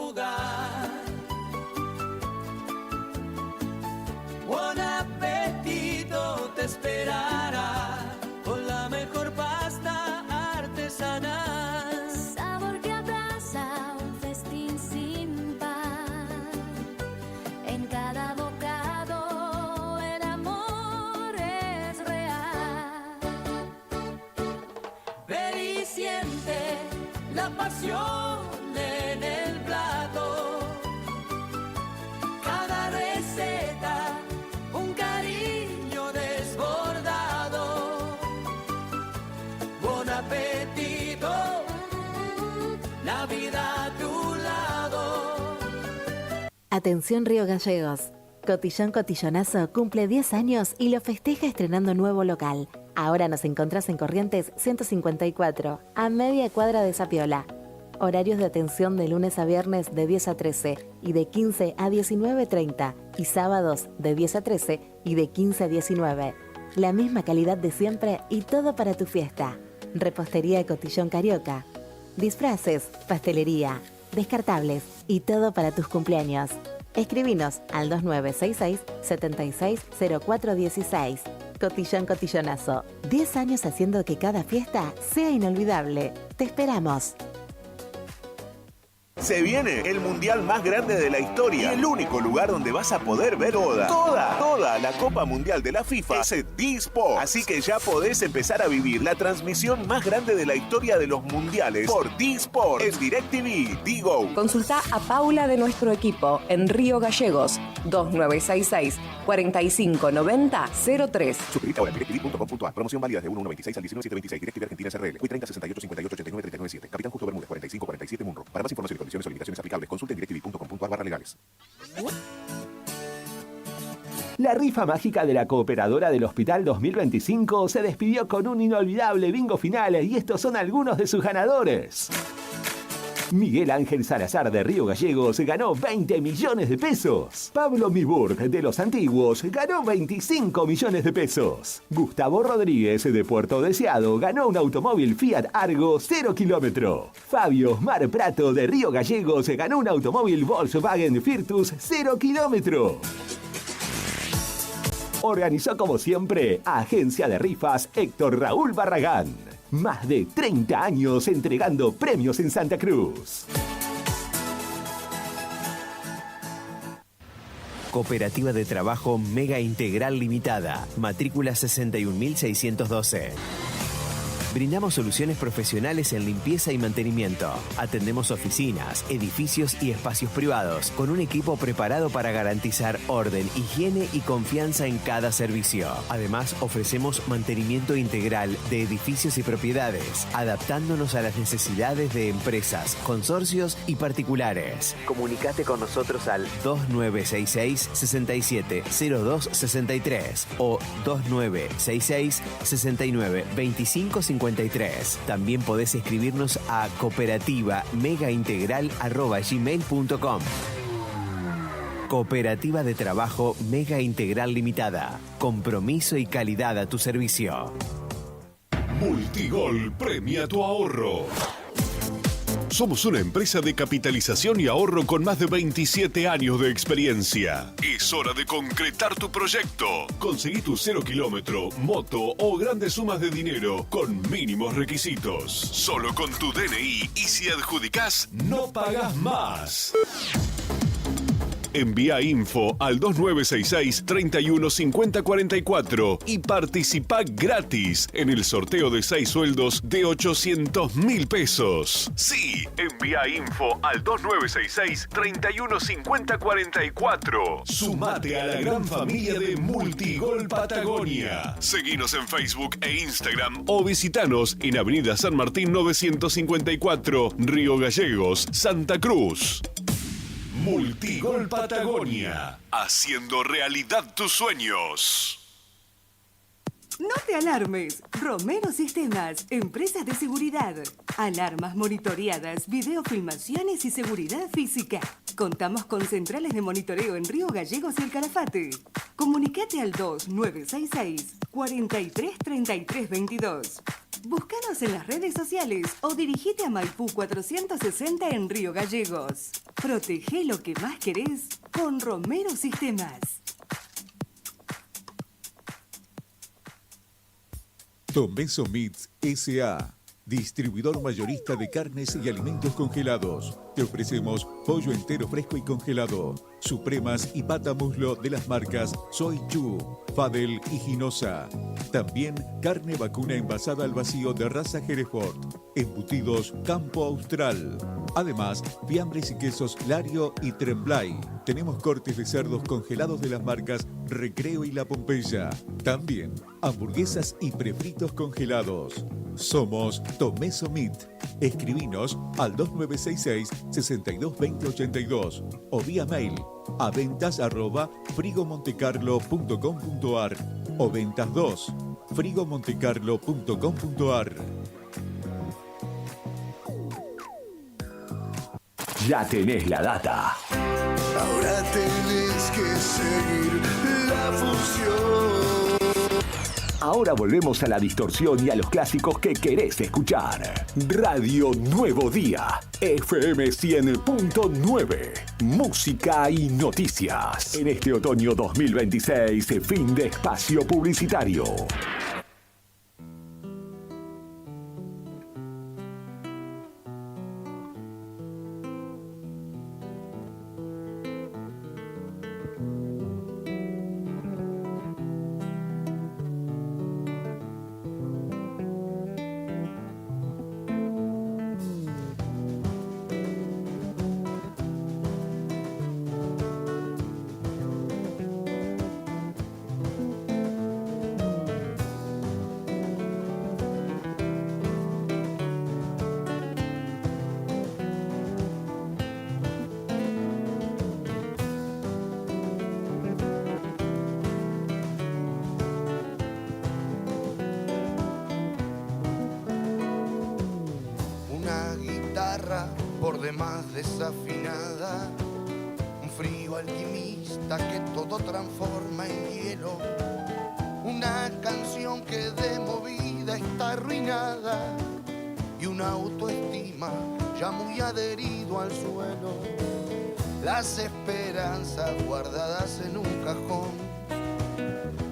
Buen apetito te esperará con la mejor pasta artesanal. Sabor que abraza un festín sin par. En cada bocado el amor es real. Ven y siente la pasión en el plato. Cada receta, un cariño desbordado. Buen apetito, la vida a tu lado. Atención Río Gallegos. Cotillón Cotillonazo cumple 10 años y lo festeja estrenando nuevo local. Ahora nos encontrás en Corrientes 154, a media cuadra de Zapiola. Horarios de atención de lunes a viernes de 10 a 13 y de 15 a 19:30 y sábados de 10 a 13 y de 15 a 19. La misma calidad de siempre y todo para tu fiesta. Repostería Cotillón Carioca. Disfraces, pastelería, descartables y todo para tus cumpleaños. Escribinos al 2966 760416. Cotillón Cotillonazo. 10 años haciendo que cada fiesta sea inolvidable. Te esperamos. Se viene el mundial más grande de la historia y el único lugar donde vas a poder ver toda la Copa Mundial de la FIFA es D-Sport. Así que ya podés empezar a vivir la transmisión más grande de la historia de los mundiales por D-Sport en DirecTV, Digo. Consulta a Paula de nuestro equipo en Río Gallegos, 2966 4590-03. Suscríbete ahora en directv.com.ar. Promoción válida de 1/1/26 al 19/7/26. DirecTV Argentina SRL. Hoy 30 68 58 89 39 7. Capitán Justo Bermúdez 45 47 Munro. Para más información y condiciones o limitaciones aplicables, consulte en directv.com.ar/legales. La rifa mágica de la Cooperadora del Hospital 2025 se despidió con un inolvidable bingo final y estos son algunos de sus ganadores. Miguel Ángel Salazar de Río Gallegos ganó 20 millones de pesos. Pablo Miburg de Los Antiguos ganó 25 millones de pesos. Gustavo Rodríguez de Puerto Deseado ganó un automóvil Fiat Argo 0 kilómetro. Fabio Mar Prato de Río Gallegos ganó un automóvil Volkswagen Virtus 0 kilómetro. Organizó como siempre Agencia de Rifas Héctor Raúl Barragán. Más de 30 años entregando premios en Santa Cruz. Cooperativa de Trabajo Mega Integral Limitada. Matrícula 61.612. Brindamos soluciones profesionales en limpieza y mantenimiento. Atendemos oficinas, edificios y espacios privados con un equipo preparado para garantizar orden, higiene y confianza en cada servicio. Además, ofrecemos mantenimiento integral de edificios y propiedades, adaptándonos a las necesidades de empresas, consorcios y particulares. Comunicate con nosotros al 2966 67 02 63 o 2966 69 25 53. También podés escribirnos a cooperativa-megaintegral@gmail.com. Cooperativa de Trabajo Mega Integral Limitada. Compromiso y calidad a tu servicio. Multigol premia tu ahorro. Somos una empresa de capitalización y ahorro con más de 27 años de experiencia. Es hora de concretar tu proyecto. Conseguí tu 0 kilómetro, moto o grandes sumas de dinero con mínimos requisitos. Solo con tu DNI y si adjudicás, no pagás más. Envía info al 2966 315044 y participa gratis en el sorteo de 6 sueldos de 800.000 pesos. Sí, envía info al 2966 315044. Sumate a la gran familia de Multigol Patagonia. Seguinos en Facebook e Instagram o visitanos en Avenida San Martín 954, Río Gallegos, Santa Cruz. Multigol Patagonia, haciendo realidad tus sueños. No te alarmes. Romero Sistemas, empresas de seguridad. Alarmas monitoreadas, videofilmaciones y seguridad física. Contamos con centrales de monitoreo en Río Gallegos y El Calafate. Comunicate al 2966 433322. Búscanos en las redes sociales o dirigite a Maipú 460 en Río Gallegos. Protege lo que más querés con Romero Sistemas. Tomeso Meats S.A., distribuidor mayorista de carnes y alimentos congelados. Te ofrecemos pollo entero fresco y congelado, supremas y pata muslo de las marcas Soy Chu, Fadel y Ginosa. También carne vacuna envasada al vacío de raza Hereford, embutidos Campo Austral. Además, fiambres y quesos Lario y Tremblay. Tenemos cortes de cerdos congelados de las marcas Recreo y La Pompeya. También hamburguesas y prefritos congelados. Somos Tomeso Meat. Escribinos al 2966 622082 o vía mail a ventas@frigomontecarlo.com.ar o ventas 2 frigomontecarlo.com.ar. Ya tenés la data. Ahora tenés que seguir la función. Ahora volvemos a la distorsión y a los clásicos que querés escuchar. Radio Nuevo Día, FM 100.9. Música y noticias. En este otoño 2026, fin de espacio publicitario. Por demás desafinada, un frío alquimista que todo transforma en hielo, una canción que de movida está arruinada y una autoestima ya muy adherido al suelo. Las esperanzas guardadas en un cajón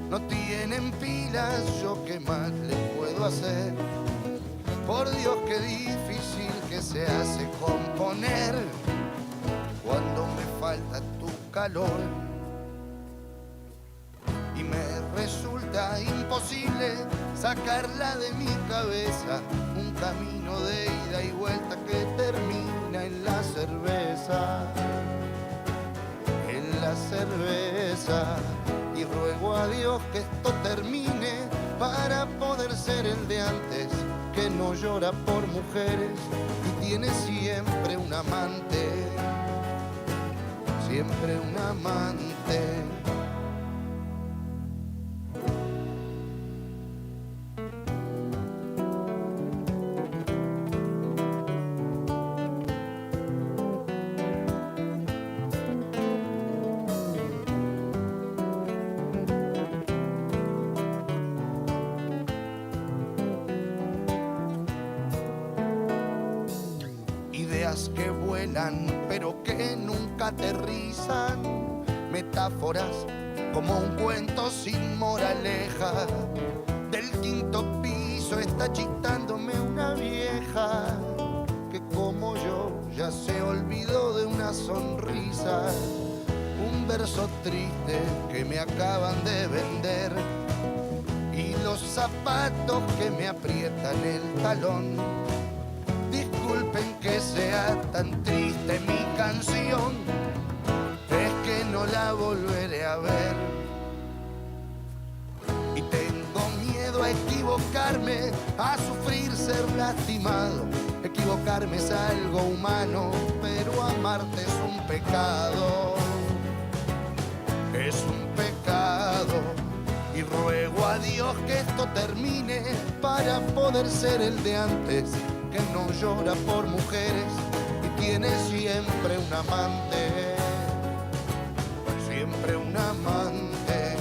no tienen pilas, yo qué más le puedo hacer. Por Dios, qué difícil que se hace componer cuando me falta tu calor. Y me resulta imposible sacarla de mi cabeza, un camino de ida y vuelta que termina en la cerveza. En la cerveza. Y ruego a Dios que esto termine para poder ser el de antes, que no llora por mujeres y tiene siempre un amante, siempre un amante. Que vuelan pero que nunca aterrizan, metáforas como un cuento sin moraleja. Del quinto piso está chistándome una vieja que como yo ya se olvidó de una sonrisa. Un verso triste que me acaban de vender y los zapatos que me aprietan el talón. Disculpen que sea tan triste mi canción, es que no la volveré a ver. Y tengo miedo a equivocarme, a sufrir ser lastimado. Equivocarme es algo humano, pero amarte es un pecado. Es un pecado. Y ruego a Dios que esto termine para poder ser el de antes, que no llora por mujeres y tiene siempre un amante, siempre un amante.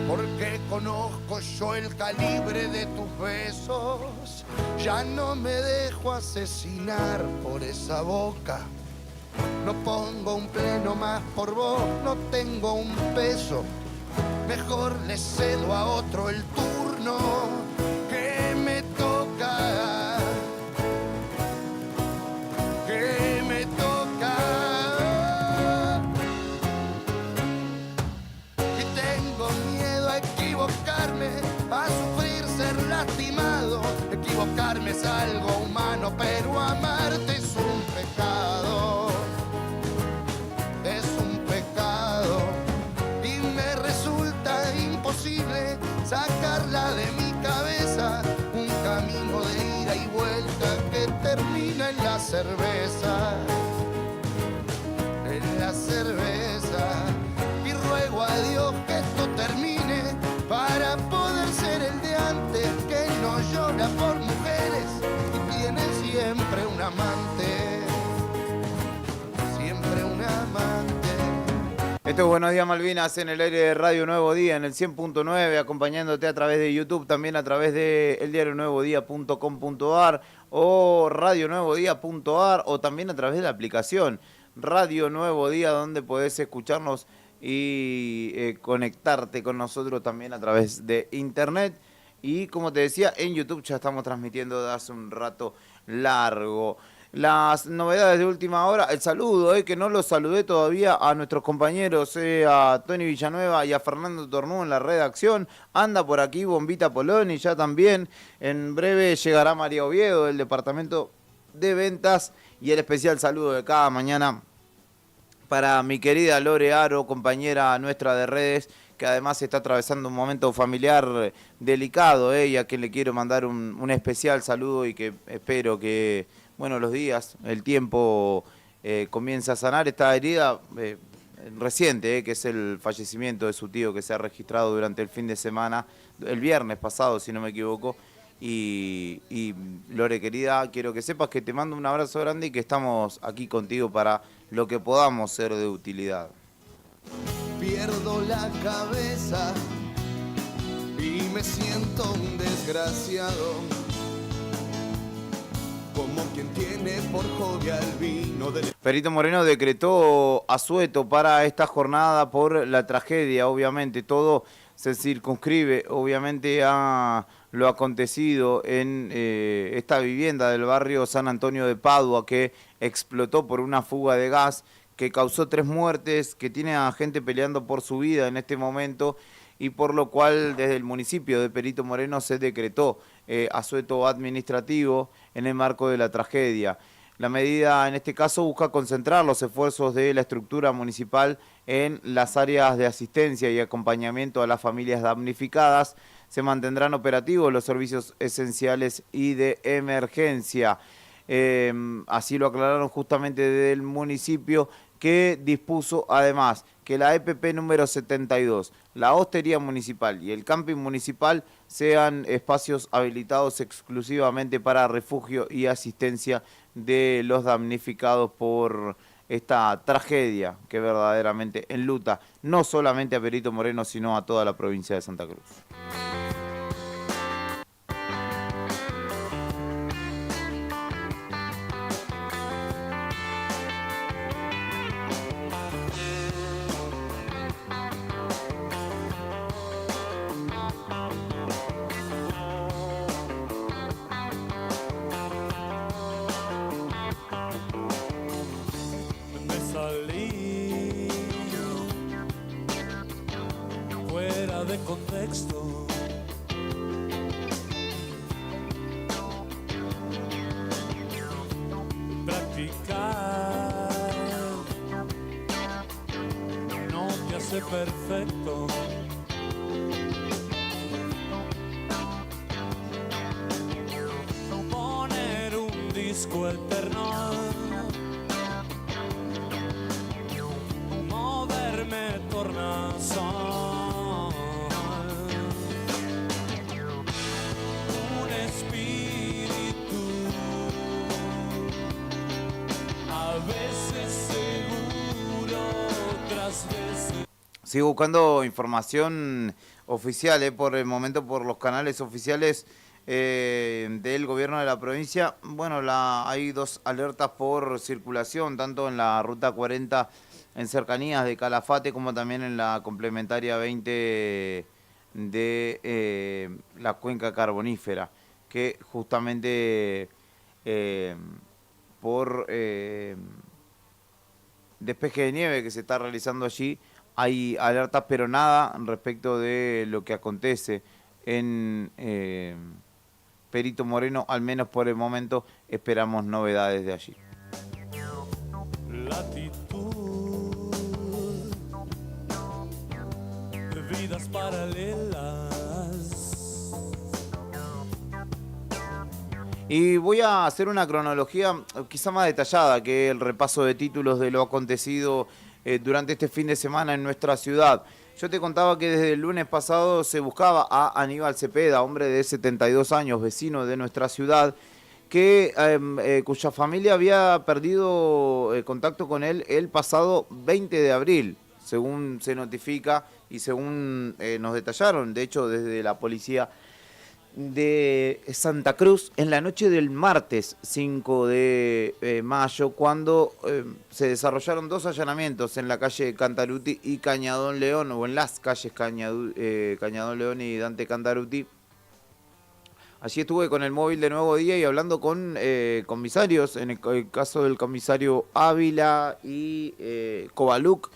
Porque conozco yo el calibre de tus besos, ya no me dejo asesinar por esa boca. No pongo un pleno más por vos, no tengo un peso, mejor le cedo a otro el turno que me toca, que me toca. Y tengo miedo a equivocarme, a sufrir ser lastimado. Equivocarme es algo humano, pero amarte es un pecado. Es un pecado. Y me resulta imposible sacarla de mi cabeza, un camino de ida y vuelta que termina en la cerveza, en la cerveza. Y ruego a Dios que esto termine para poder ser el de antes, que no llora por mujeres y tiene siempre un amante, siempre un amante. Esto es Buenos Días Malvinas en el aire de Radio Nuevo Día, en el 100.9, acompañándote a través de YouTube, también a través de eldiarionuevodía.com.ar o radionuevodía.ar o también a través de la aplicación Radio Nuevo Día, donde podés escucharnos y conectarte con nosotros también a través de internet. Y como te decía, en YouTube ya estamos transmitiendo de hace un rato largo. Las novedades de última hora, el saludo, que no los saludé todavía a nuestros compañeros, a Tony Villanueva y a Fernando Tornú en la redacción. Anda por aquí Bombita Poloni ya también. En breve llegará María Oviedo del departamento de ventas. Y el especial saludo de cada mañana para mi querida Lore Aro, compañera nuestra de redes, que además está atravesando un momento familiar delicado, y a quien le quiero mandar un especial saludo y que espero que, bueno, los días, el tiempo comienza a sanar esta herida reciente, que es el fallecimiento de su tío que se ha registrado durante el fin de semana, el viernes pasado, si no me equivoco. Y Lore, querida, quiero que sepas que te mando un abrazo grande y que estamos aquí contigo para lo que podamos ser de utilidad. Pierdo la cabeza y me siento un desgraciado, como quien tiene por hobby al vino del... Perito Moreno decretó asueto para esta jornada por la tragedia, obviamente. Todo se circunscribe, obviamente, a lo acontecido en esta vivienda del barrio San Antonio de Padua, que explotó por una fuga de gas, que causó 3 muertes, que tiene a gente peleando por su vida en este momento, y por lo cual desde el municipio de Perito Moreno se decretó asueto administrativo en el marco de la tragedia. La medida en este caso busca concentrar los esfuerzos de la estructura municipal en las áreas de asistencia y acompañamiento a las familias damnificadas. Se mantendrán operativos los servicios esenciales y de emergencia. Así lo aclararon justamente desde el municipio, que dispuso además que la EPP número 72, la hostería municipal y el camping municipal sean espacios habilitados exclusivamente para refugio y asistencia de los damnificados por esta tragedia que verdaderamente enluta no solamente a Perito Moreno, sino a toda la provincia de Santa Cruz. Contexto, practicar no te hace perfecto. Poner un disco eterno, moverme tornasol. Sigo buscando información oficial, por el momento por los canales oficiales del gobierno de la provincia. Bueno, hay 2 alertas por circulación, tanto en la ruta 40 en cercanías de Calafate como también en la complementaria 20 de la cuenca carbonífera, que justamente por despeje de nieve que se está realizando allí, hay alertas, pero nada respecto de lo que acontece en Perito Moreno, al menos por el momento. Esperamos novedades de allí. Latitud, vidas paralelas. Y voy a hacer una cronología quizá más detallada que el repaso de títulos de lo acontecido durante este fin de semana en nuestra ciudad. Yo te contaba que desde el lunes pasado se buscaba a Aníbal Cepeda, hombre de 72 años, vecino de nuestra ciudad, cuya familia había perdido contacto con él el pasado 20 de abril. según se notifica y según nos detallaron, de hecho desde la policía de Santa Cruz, en la noche del martes 5 de mayo, cuando se desarrollaron 2 allanamientos en la calle Cantaruti y Cañadón León, o en las calles Cañadón León y Dante Cantaruti. Allí estuve con el móvil de Nuevo Día y hablando con comisarios, en el caso del comisario Ávila y Kovaluk.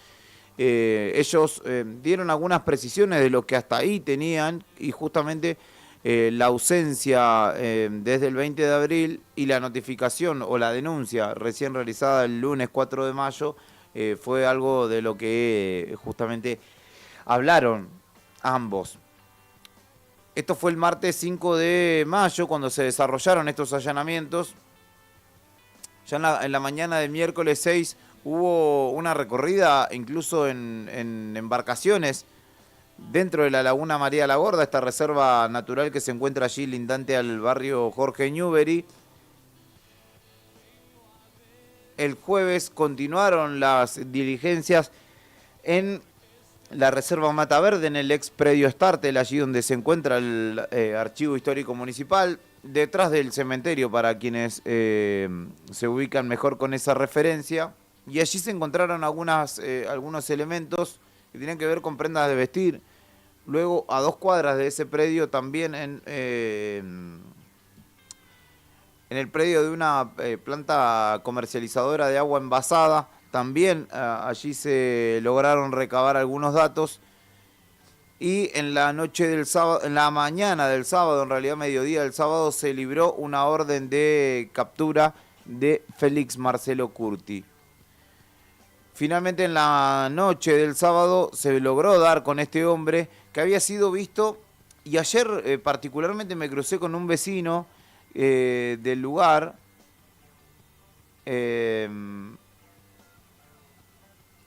Ellos dieron algunas precisiones de lo que hasta ahí tenían y justamente la ausencia desde el 20 de abril y la notificación o la denuncia recién realizada el lunes 4 de mayo fue algo de lo que justamente hablaron ambos. Esto fue el martes 5 de mayo cuando se desarrollaron estos allanamientos. Ya en la mañana del miércoles 6 hubo una recorrida incluso en embarcaciones dentro de la Laguna María la Gorda, esta reserva natural que se encuentra allí lindante al barrio Jorge Newbery. El jueves continuaron las diligencias en la Reserva Mata Verde, en el ex predio Startel, allí donde se encuentra el Archivo Histórico Municipal, detrás del cementerio para quienes se ubican mejor con esa referencia. Y allí se encontraron algunos elementos que tienen que ver con prendas de vestir. Luego, a 2 cuadras de ese predio, también en el predio de una planta comercializadora de agua envasada, también allí se lograron recabar algunos datos. Y en la noche del sábado, en la mañana del sábado, en realidad mediodía del sábado, se libró una orden de captura de Félix Marcelo Curti. Finalmente en la noche del sábado se logró dar con este hombre que había sido visto, y ayer particularmente me crucé con un vecino del lugar que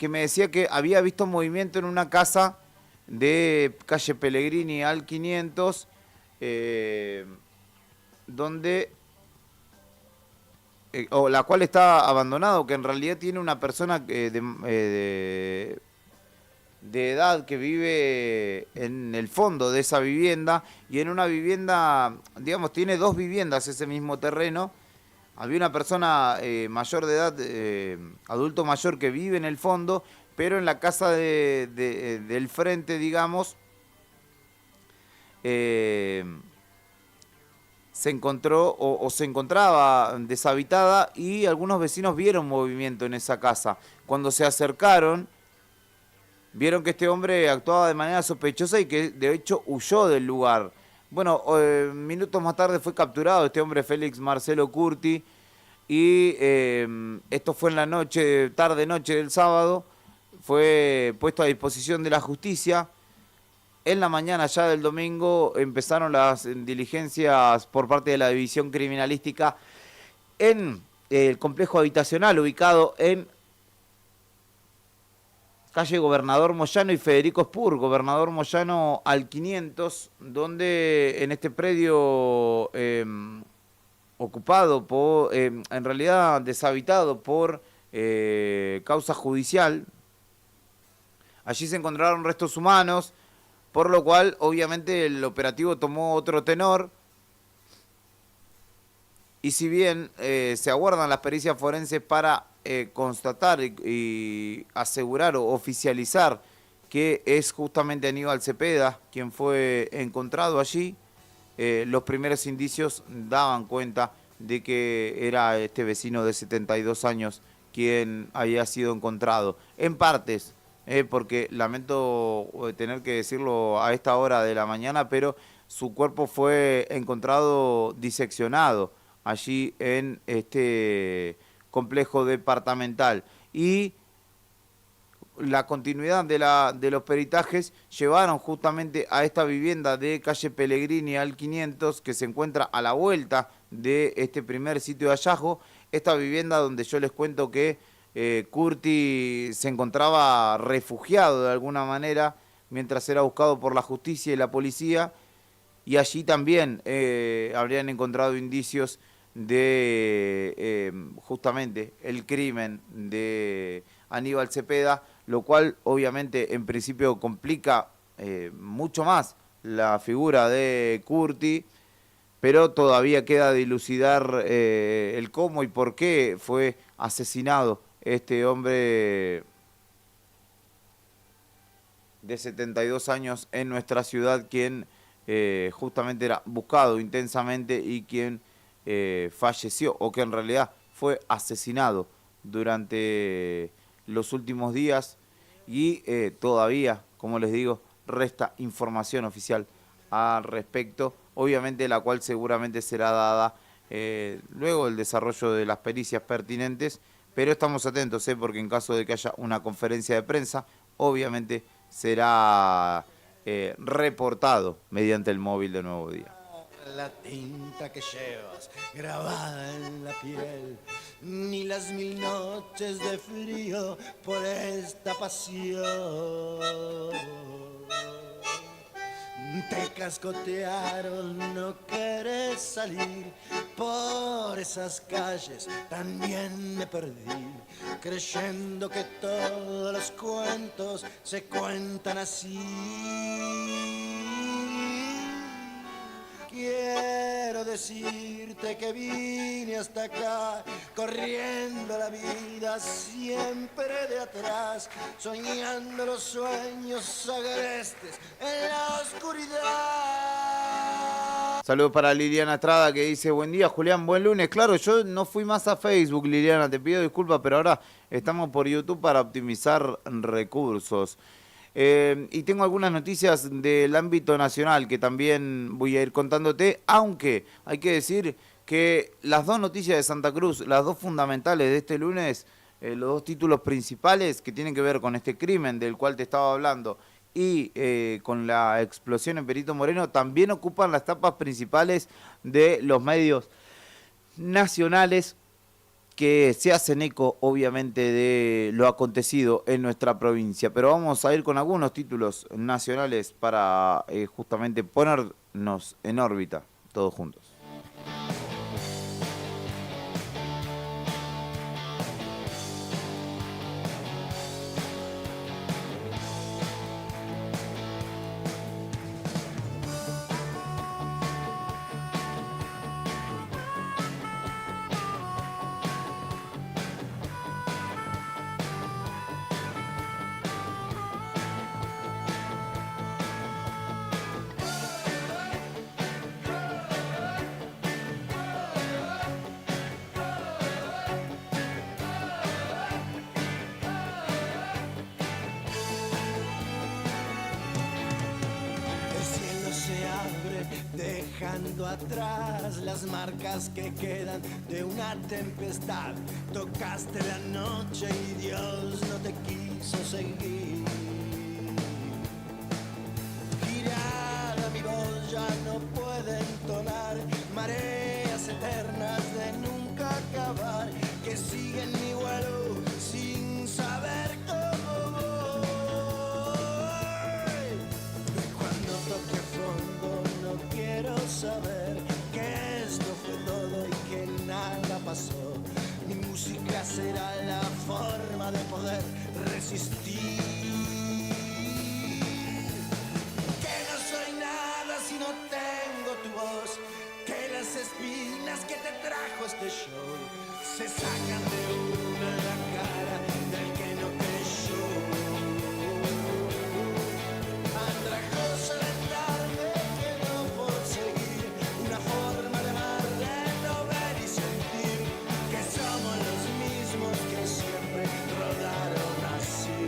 me decía que había visto movimiento en una casa de calle Pellegrini al 500, donde o la cual está abandonado, que en realidad tiene una persona de edad que vive en el fondo de esa vivienda, y en una vivienda, digamos, tiene 2 viviendas ese mismo terreno. Había una persona mayor de edad, adulto mayor, que vive en el fondo, pero en la casa del frente, digamos, se encontró o se encontraba deshabitada, y algunos vecinos vieron movimiento en esa casa. Cuando se acercaron, vieron que este hombre actuaba de manera sospechosa y que de hecho huyó del lugar. Bueno, minutos más tarde fue capturado este hombre, Félix Marcelo Curti, y esto fue en la noche, tarde-noche del sábado. Fue puesto a disposición de la justicia. En la mañana ya del domingo empezaron las diligencias por parte de la División Criminalística en el complejo habitacional ubicado en calle Gobernador Moyano y Federico Spur, Gobernador Moyano al 500, donde en este predio ocupado por, en realidad deshabitado por causa judicial, allí se encontraron restos humanos, por lo cual obviamente el operativo tomó otro tenor. Y si bien se aguardan las pericias forenses para constatar y asegurar o oficializar que es justamente Aníbal Cepeda quien fue encontrado allí, los primeros indicios daban cuenta de que era este vecino de 72 años quien había sido encontrado. En partes, porque lamento tener que decirlo a esta hora de la mañana, pero su cuerpo fue encontrado diseccionado allí en este complejo departamental. Y la continuidad de los peritajes llevaron justamente a esta vivienda de calle Pellegrini al 500, que se encuentra a la vuelta de este primer sitio de hallazgo. Esta vivienda donde yo les cuento que Curti se encontraba refugiado de alguna manera mientras era buscado por la justicia y la policía, y allí también habrían encontrado indicios de justamente el crimen de Aníbal Cepeda. lo cual obviamente en principio complica mucho más la figura de Curti, pero todavía queda dilucidar el cómo y por qué fue asesinado este hombre de 72 años en nuestra ciudad, quien justamente era buscado intensamente y quien falleció, o que en realidad fue asesinado durante los últimos días, y todavía, como les digo, resta información oficial al respecto, obviamente la cual seguramente será dada luego del desarrollo de las pericias pertinentes, pero estamos atentos, porque en caso de que haya una conferencia de prensa, obviamente será reportado mediante el móvil de Nuevo Día. La tinta que llevas grabada en la piel, ni las 1000 noches de frío por esta pasión. Te cascotearon, no querés salir por esas calles, también me perdí, creyendo que todos los cuentos se cuentan así. Quiero decirte que vine hasta acá, corriendo la vida siempre de atrás, soñando los sueños agrestes en la oscuridad. Saludos para Liliana Estrada, que dice: buen día, Julián, buen lunes. Claro, yo no fui más a Facebook, Liliana, te pido disculpas, pero ahora estamos por YouTube para optimizar recursos. Y tengo algunas noticias del ámbito nacional que también voy a ir contándote, aunque hay que decir que las dos noticias de Santa Cruz, las dos fundamentales de este lunes, los dos títulos principales que tienen que ver con este crimen del cual te estaba hablando y con la explosión en Perito Moreno, también ocupan las tapas principales de los medios nacionales, que se hacen eco, obviamente, de lo acontecido en nuestra provincia. Pero vamos a ir con algunos títulos nacionales para justamente ponernos en órbita todos juntos. Dejando atrás las marcas que quedan de una tempestad. Tocaste la noche y Dios no te quiso seguir. Girada mi voz ya no puede entonar, mareas eternas de nunca acabar, que siguen mi vuelo sin saber cómo voy. Cuando toque fondo no quiero saber que esto fue todo y que nada pasó. Mi música será la forma de poder resistir. Que no soy nada si no tengo tu voz. Que las espinas que te trajo este show se sacan de una en la cara del que no creyó. Andrajosa la tarde que no por seguir una forma de amar, de no ver y sentir que somos los mismos que siempre rodaron así.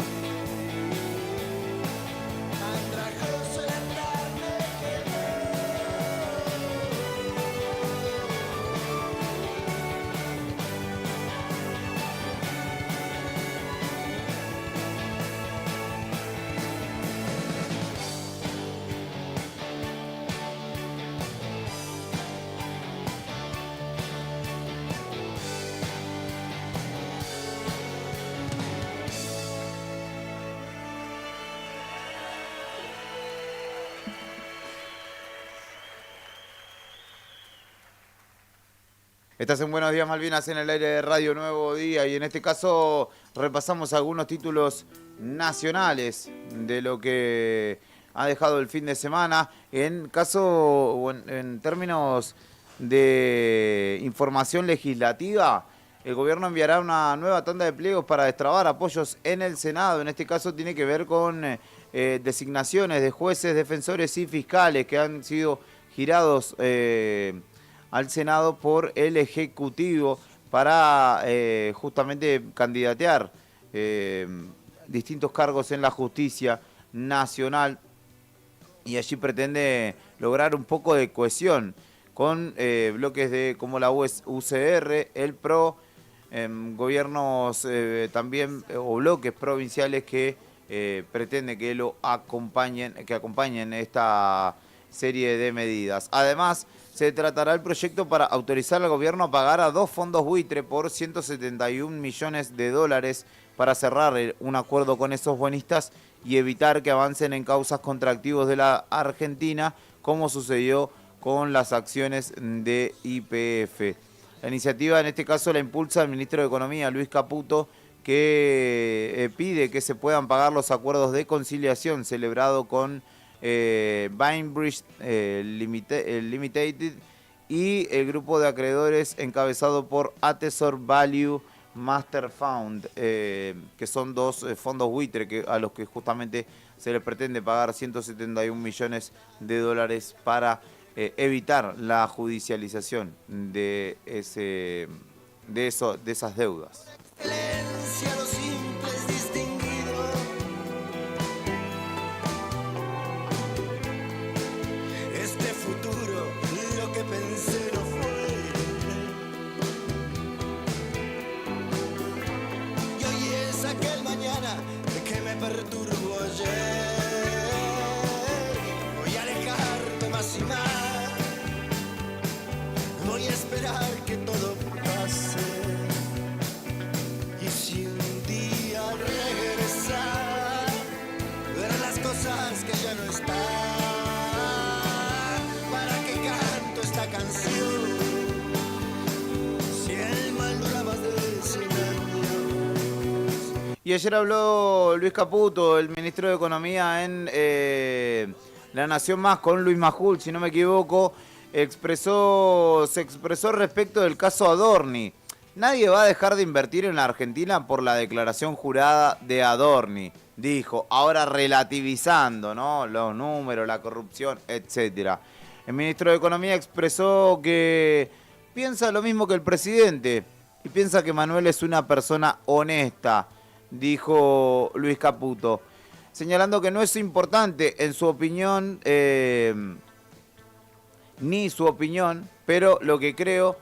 Estás en Buenos Días Malvinas en el aire de Radio Nuevo Día y en este caso repasamos algunos títulos nacionales de lo que ha dejado el fin de semana. En caso o en términos de información legislativa, el gobierno enviará una nueva tanda de pliegos para destrabar apoyos en el Senado. En este caso tiene que ver con designaciones de jueces, defensores y fiscales que han sido girados al Senado por el Ejecutivo para justamente candidatear distintos cargos en la justicia nacional, y allí pretende lograr un poco de cohesión con bloques como la UCR, el PRO, gobiernos también o bloques provinciales que pretende que acompañen esta serie de medidas. Además, se tratará el proyecto para autorizar al gobierno a pagar a 2 fondos buitre por 171 millones de dólares para cerrar un acuerdo con esos bonistas y evitar que avancen en causas contra activos de la Argentina, como sucedió con las acciones de YPF. La iniciativa en este caso la impulsa el ministro de Economía, Luis Caputo, que pide que se puedan pagar los acuerdos de conciliación celebrado con Bainbridge Limited y el grupo de acreedores encabezado por Atesor Value Master Fund, que son 2 fondos buitre a los que justamente se les pretende pagar 171 millones de dólares para evitar la judicialización de esas deudas. Excelencia, lo simple es distinguido. Este futuro, lo que pensé no fue. Y hoy es aquel mañana que me perturbó ayer. Voy a alejarme más y más. Voy a esperar que todo pase. Y si un día regresar, ver las cosas que ya no están, ¿para qué canto esta canción? Si el mal dura más de 100 años. Y ayer habló Luis Caputo, el ministro de Economía, en La Nación Más con Luis Majul, si no me equivoco. Se expresó respecto del caso Adorni. Nadie va a dejar de invertir en la Argentina por la declaración jurada de Adorni, dijo, ahora relativizando, ¿no?, los números, la corrupción, etc. El ministro de Economía expresó que piensa lo mismo que el presidente y piensa que Manuel es una persona honesta, dijo Luis Caputo, señalando que no es importante en su opinión, ni su opinión, pero lo que creo,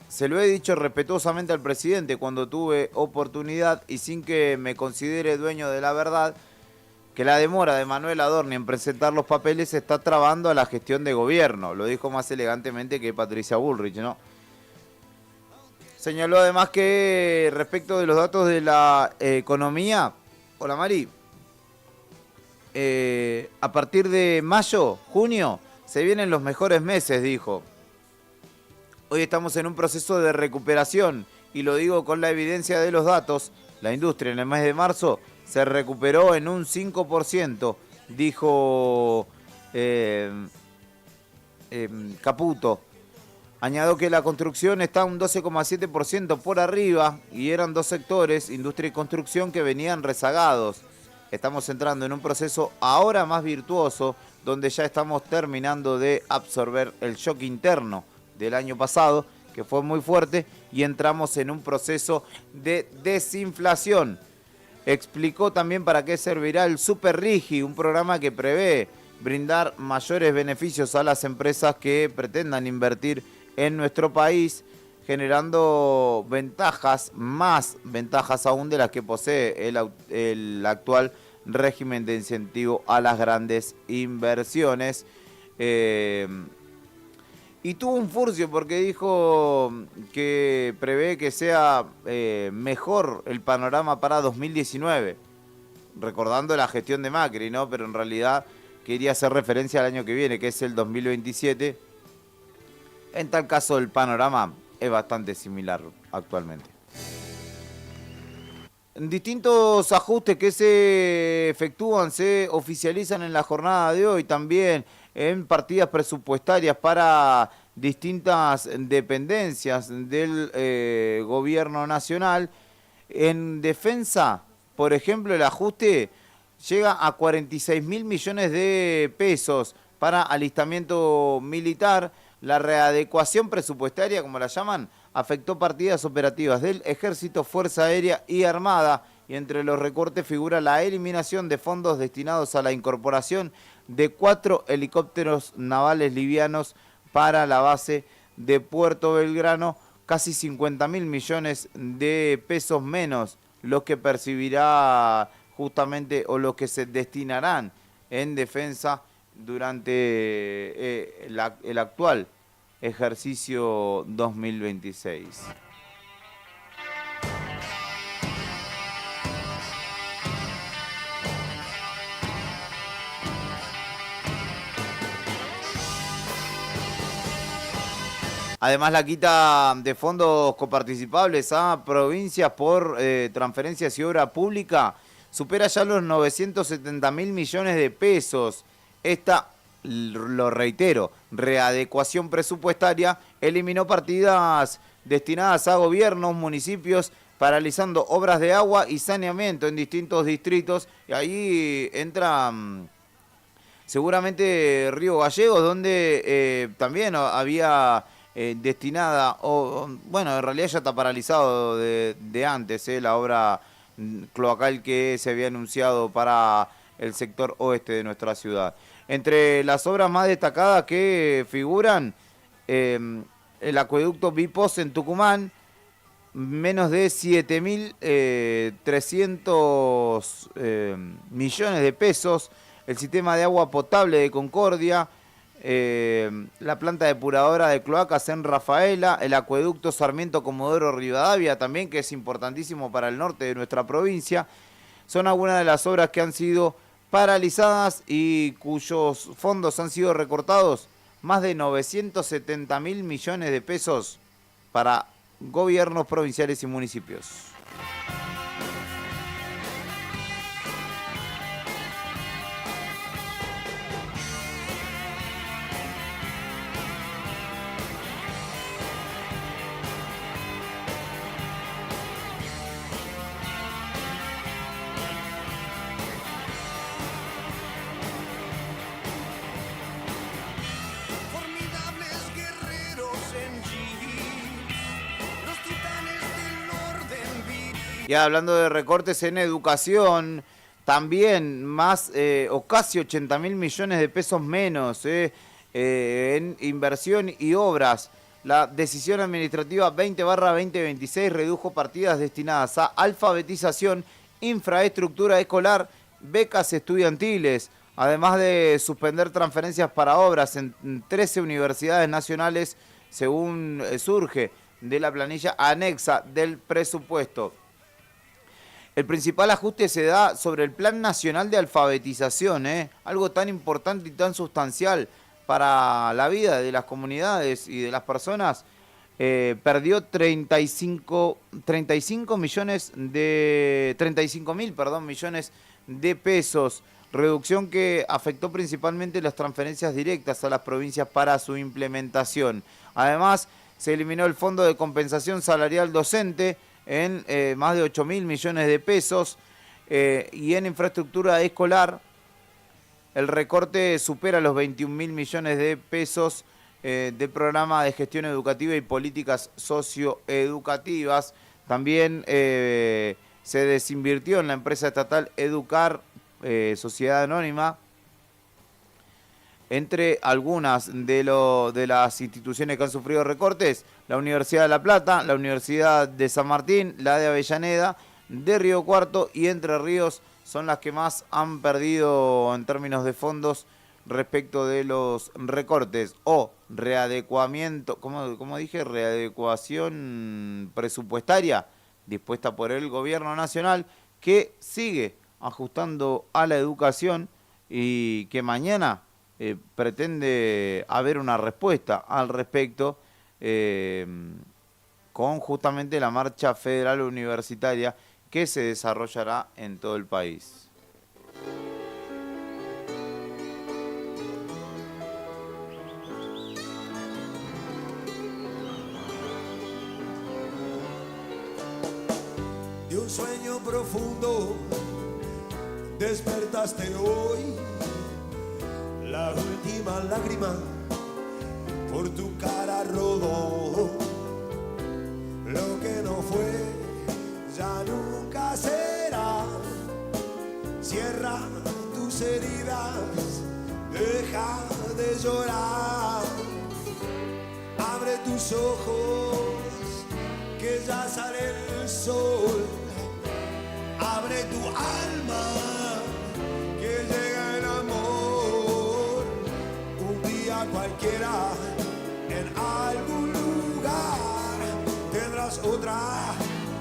se lo he dicho respetuosamente al presidente cuando tuve oportunidad y sin que me considere dueño de la verdad, que la demora de Manuel Adorni en presentar los papeles está trabando a la gestión de gobierno. Lo dijo más elegantemente que Patricia Bullrich, ¿no? Señaló además que respecto de los datos de la economía, hola Mari, a partir de mayo, junio, se vienen los mejores meses, dijo. Hoy estamos en un proceso de recuperación y lo digo con la evidencia de los datos. La industria en el mes de marzo se recuperó en un 5%, dijo Caputo. Añadió que la construcción está un 12,7% por arriba y eran 2 sectores, industria y construcción, que venían rezagados. Estamos entrando en un proceso ahora más virtuoso donde ya estamos terminando de absorber el shock interno del año pasado, que fue muy fuerte, y entramos en un proceso de desinflación. Explicó también para qué servirá el Super Rigi, un programa que prevé brindar mayores beneficios a las empresas que pretendan invertir en nuestro país, generando ventajas, más ventajas aún de las que posee el actual régimen de incentivo a las grandes inversiones. Y tuvo un furcio porque dijo que prevé que sea mejor el panorama para 2019, recordando la gestión de Macri, ¿no? Pero en realidad quería hacer referencia al año que viene, que es el 2027. En tal caso el panorama es bastante similar actualmente. Distintos ajustes que se efectúan, se oficializan en la jornada de hoy también en partidas presupuestarias para distintas dependencias del gobierno nacional. En defensa, por ejemplo, el ajuste llega a 46.000 millones de pesos para alistamiento militar. La readecuación presupuestaria, como la llaman, afectó partidas operativas del Ejército, Fuerza Aérea y Armada, y entre los recortes figura la eliminación de fondos destinados a la incorporación de 4 helicópteros navales livianos para la base de Puerto Belgrano, casi 50.000 millones de pesos menos los que percibirá justamente o los que se destinarán en defensa durante el actual ejercicio 2026. Además, la quita de fondos coparticipables a provincias por transferencias y obra pública supera ya los 970.000 millones de pesos. Esta, lo reitero, readecuación presupuestaria eliminó partidas destinadas a gobiernos, municipios, paralizando obras de agua y saneamiento en distintos distritos. Y ahí entra seguramente Río Gallegos, donde también había destinada, bueno, en realidad ya está paralizado de antes la obra cloacal que se había anunciado para el sector oeste de nuestra ciudad. Entre las obras más destacadas que figuran, el acueducto Bipos en Tucumán, menos de 7.300 millones de pesos. El sistema de agua potable de Concordia, la planta depuradora de cloacas en Rafaela, el acueducto Sarmiento Comodoro Rivadavia también, que es importantísimo para el norte de nuestra provincia. Son algunas de las obras que han sido paralizadas y cuyos fondos han sido recortados, más de 970.000 millones de pesos para gobiernos provinciales y municipios. Ya hablando de recortes en educación, también más o casi 80.000 millones de pesos menos en inversión y obras. La decisión administrativa 20/2026 redujo partidas destinadas a alfabetización, infraestructura escolar, becas estudiantiles, además de suspender transferencias para obras en 13 universidades nacionales, según surge de la planilla anexa del presupuesto. El principal ajuste se da sobre el Plan Nacional de Alfabetización, algo tan importante y tan sustancial para la vida de las comunidades y de las personas. Perdió 35.000 millones de pesos, reducción que afectó principalmente las transferencias directas a las provincias para su implementación. Además, se eliminó el Fondo de Compensación Salarial Docente en más de 8.000 millones de pesos, y en infraestructura escolar el recorte supera los 21.000 millones de pesos del programa de gestión educativa y políticas socioeducativas. También se desinvirtió en la empresa estatal Educar, sociedad anónima, entre algunas de las instituciones que han sufrido recortes: la Universidad de La Plata, la Universidad de San Martín, la de Avellaneda, de Río Cuarto y Entre Ríos son las que más han perdido en términos de fondos respecto de los recortes o readecuamiento, como dije, readecuación presupuestaria dispuesta por el gobierno nacional, que sigue ajustando a la educación y que mañana pretende haber una respuesta al respecto, con justamente la marcha federal universitaria que se desarrollará en todo el país. De un sueño profundo despertaste hoy, la última lágrima por tu cara rodó. Lo que no fue ya nunca será. Cierra tus heridas, deja de llorar. Abre tus ojos, que ya sale el sol. Abre tu alma, que llega el amor. Un día cualquiera, en algún lugar, tendrás otra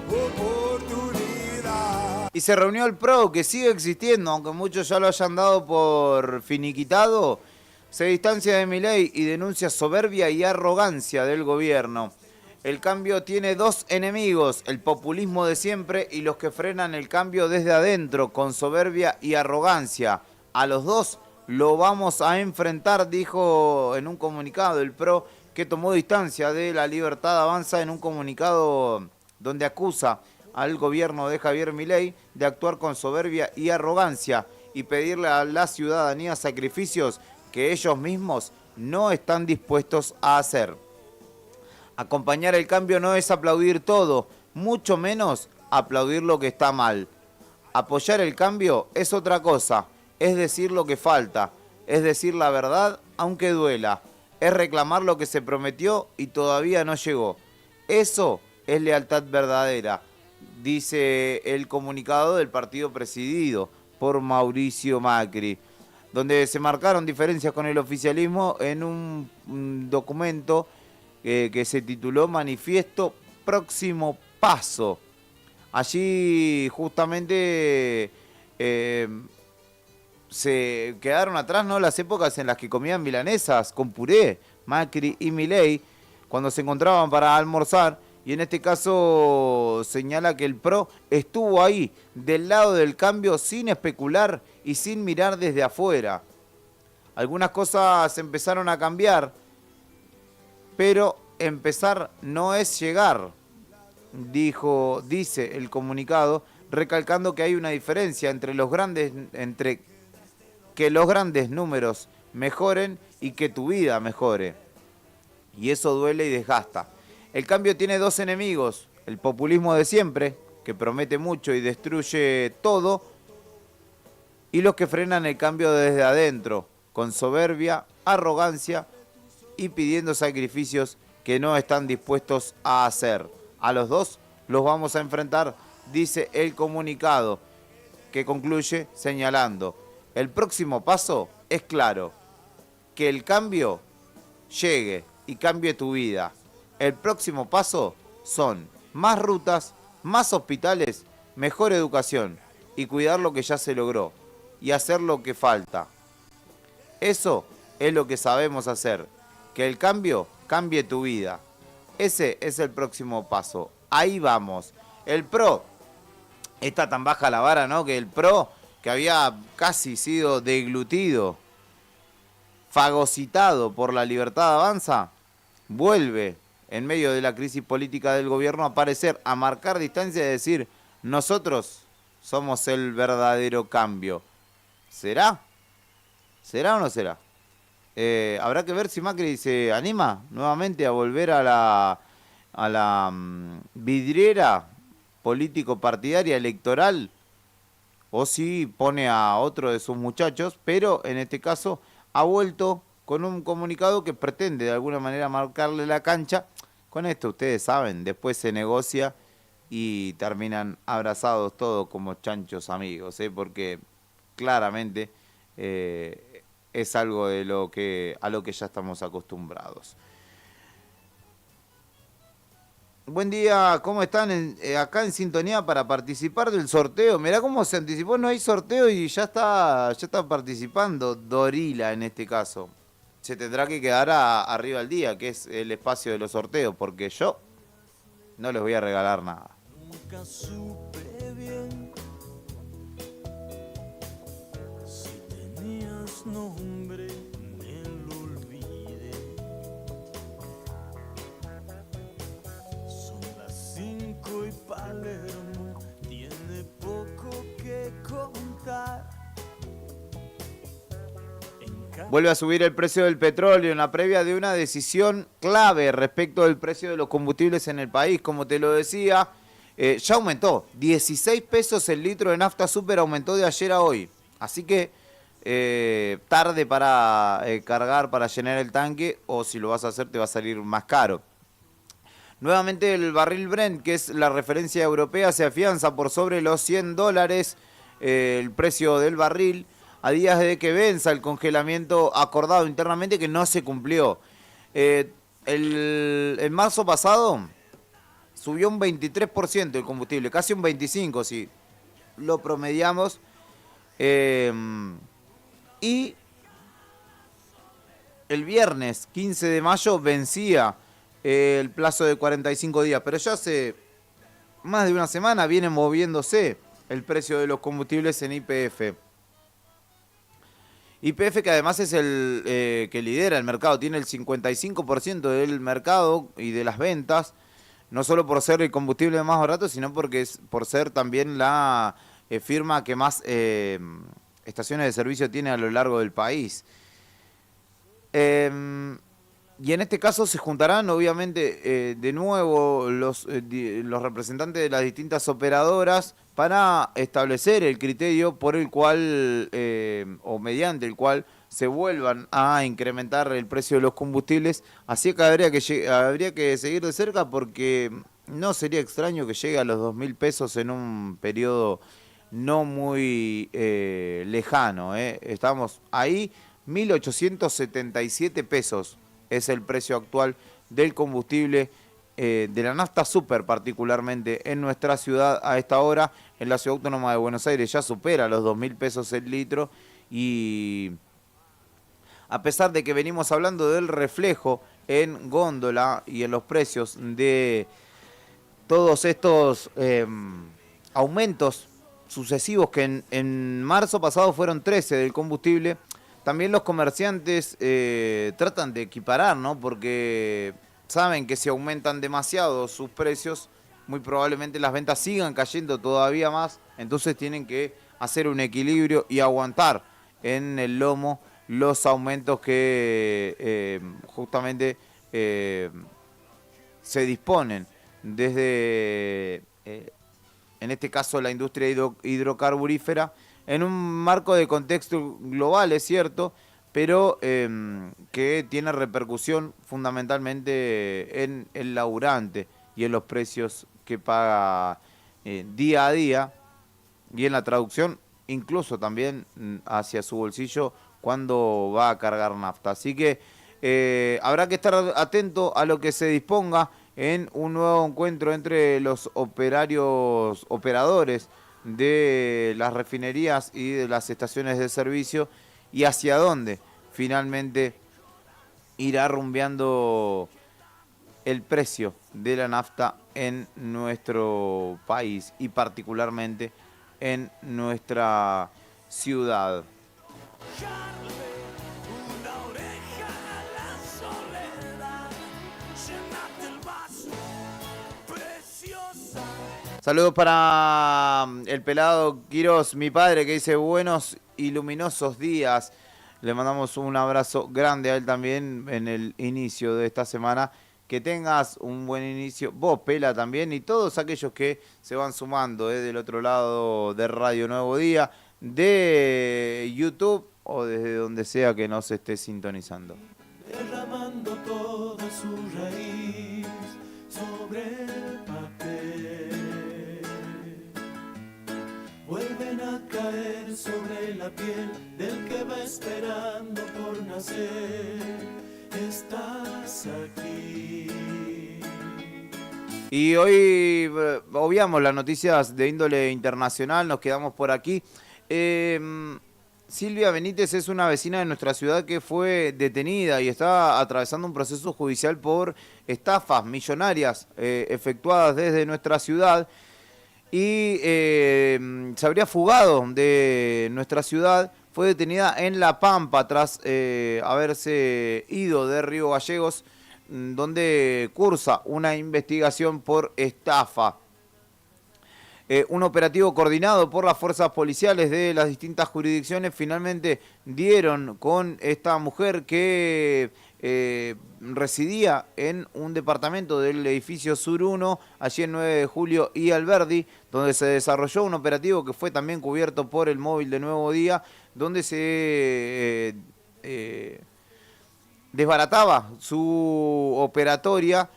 oportunidad. Y se reunió el PRO, que sigue existiendo, aunque muchos ya lo hayan dado por finiquitado. Se distancia de Milei y denuncia soberbia y arrogancia del gobierno. El cambio tiene dos enemigos, el populismo de siempre y los que frenan el cambio desde adentro, con soberbia y arrogancia. A los dos lo vamos a enfrentar, dijo en un comunicado el PRO, que tomó distancia de La Libertad Avanza en un comunicado donde acusa al gobierno de Javier Milei de actuar con soberbia y arrogancia y pedirle a la ciudadanía sacrificios que ellos mismos no están dispuestos a hacer. Acompañar el cambio no es aplaudir todo, mucho menos aplaudir lo que está mal. Apoyar el cambio es otra cosa, es decir lo que falta, es decir la verdad aunque duela, es reclamar lo que se prometió y todavía no llegó. Eso es lealtad verdadera, dice el comunicado del partido presidido por Mauricio Macri, donde se marcaron diferencias con el oficialismo en un documento que se tituló Manifiesto Próximo Paso. Allí justamente se quedaron atrás, ¿no?, las épocas en las que comían milanesas con puré, Macri y Milei, cuando se encontraban para almorzar, y en este caso señala que el PRO estuvo ahí, del lado del cambio, sin especular y sin mirar desde afuera. Algunas cosas empezaron a cambiar, pero empezar no es llegar, dice el comunicado, recalcando que hay una diferencia entre que los grandes números mejoren y que tu vida mejore. Y eso duele y desgasta. El cambio tiene dos enemigos, el populismo de siempre, que promete mucho y destruye todo, y los que frenan el cambio desde adentro, con soberbia, arrogancia y pidiendo sacrificios que no están dispuestos a hacer. A los dos los vamos a enfrentar, dice el comunicado, que concluye señalando: el próximo paso es claro, que el cambio llegue y cambie tu vida. El próximo paso son más rutas, más hospitales, mejor educación y cuidar lo que ya se logró y hacer lo que falta. Eso es lo que sabemos hacer, que el cambio cambie tu vida. Ese es el próximo paso. Ahí vamos. El PRO, está tan baja la vara, ¿no?, que el PRO, que había casi sido deglutido, fagocitado por La Libertad Avanza, vuelve en medio de la crisis política del gobierno a aparecer, a marcar distancia y decir: nosotros somos el verdadero cambio. ¿Será? ¿Será o no será? Habrá que ver si Macri se anima nuevamente a volver a la vidriera político-partidaria electoral, o si pone a otro de sus muchachos, pero en este caso ha vuelto con un comunicado que pretende de alguna manera marcarle la cancha. Con esto ustedes saben, después se negocia y terminan abrazados todos como chanchos amigos, porque claramente es algo a lo que ya estamos acostumbrados. Buen día, ¿cómo están? Acá en sintonía para participar del sorteo. Mirá cómo se anticipó, no hay sorteo y ya está participando Dorila en este caso. Se tendrá que quedar arriba al día, que es el espacio de los sorteos, porque yo no les voy a regalar nada. Nunca supe bien si tenías nombre, me lo olvidé. Son las 5 y Palermo tiene poco que contar. Vuelve a subir el precio del petróleo en la previa de una decisión clave respecto del precio de los combustibles en el país. Como te lo decía, ya aumentó. 16 pesos el litro de nafta super, aumentó de ayer a hoy. Así que tarde para cargar, para llenar el tanque, o si lo vas a hacer te va a salir más caro. Nuevamente el barril Brent, que es la referencia europea, se afianza por sobre los $100 el precio del barril, a días de que venza el congelamiento acordado internamente que no se cumplió. En marzo pasado subió un 23% el combustible, casi un 25% si lo promediamos. Y el viernes 15 de mayo vencía el plazo de 45 días, pero ya hace más de una semana viene moviéndose el precio de los combustibles en YPF. YPF, que además es el que lidera el mercado, tiene el 55% del mercado y de las ventas, no solo por ser el combustible más barato, sino porque por ser también la firma que más estaciones de servicio tiene a lo largo del país. Y en este caso se juntarán, obviamente, de nuevo los representantes de las distintas operadoras para establecer el criterio por el cual, o mediante el cual, se vuelvan a incrementar el precio de los combustibles. Así que habría que seguir de cerca, porque no sería extraño que llegue a los 2.000 pesos en un periodo no muy lejano. Estamos ahí, 1.877 pesos. Es el precio actual del combustible, de la nafta super particularmente en nuestra ciudad a esta hora. En la Ciudad Autónoma de Buenos Aires ya supera los 2.000 pesos el litro, y a pesar de que venimos hablando del reflejo en góndola y en los precios de todos estos aumentos sucesivos que en marzo pasado fueron 13 del combustible, también los comerciantes tratan de equiparar, ¿no? Porque saben que si aumentan demasiado sus precios, muy probablemente las ventas sigan cayendo todavía más. Entonces tienen que hacer un equilibrio y aguantar en el lomo los aumentos que justamente se disponen desde, en este caso, la industria hidrocarburífera, en un marco de contexto global, es cierto, pero que tiene repercusión fundamentalmente en el laburante y en los precios que paga día a día, y en la traducción incluso también hacia su bolsillo cuando va a cargar nafta. Así que habrá que estar atento a lo que se disponga en un nuevo encuentro entre los operadores de las refinerías y de las estaciones de servicio, y hacia dónde finalmente irá rumbeando el precio de la nafta en nuestro país y particularmente en nuestra ciudad. Saludos para el pelado Quirós, mi padre, que dice buenos y luminosos días. Le mandamos un abrazo grande a él también en el inicio de esta semana. Que tengas un buen inicio. Vos, Pela, también, y todos aquellos que se van sumando del otro lado de Radio Nuevo Día, de YouTube o desde donde sea que nos esté sintonizando. Derramando toda su raíz sobre el papel, vuelven a caer sobre la piel del que va esperando por nacer. Estás aquí. Y hoy obviamos las noticias de índole internacional, nos quedamos por aquí. Silvia Benítez es una vecina de nuestra ciudad que fue detenida y está atravesando un proceso judicial por estafas millonarias efectuadas desde nuestra ciudad y se habría fugado de nuestra ciudad. Fue detenida en La Pampa tras haberse ido de Río Gallegos, donde cursa una investigación por estafa. Un operativo coordinado por las fuerzas policiales de las distintas jurisdicciones finalmente dieron con esta mujer que residía en un departamento del edificio Sur 1, allí en 9 de Julio y Alberdi, donde se desarrolló un operativo que fue también cubierto por el móvil de Nuevo Día, donde se desbarataba su operatoria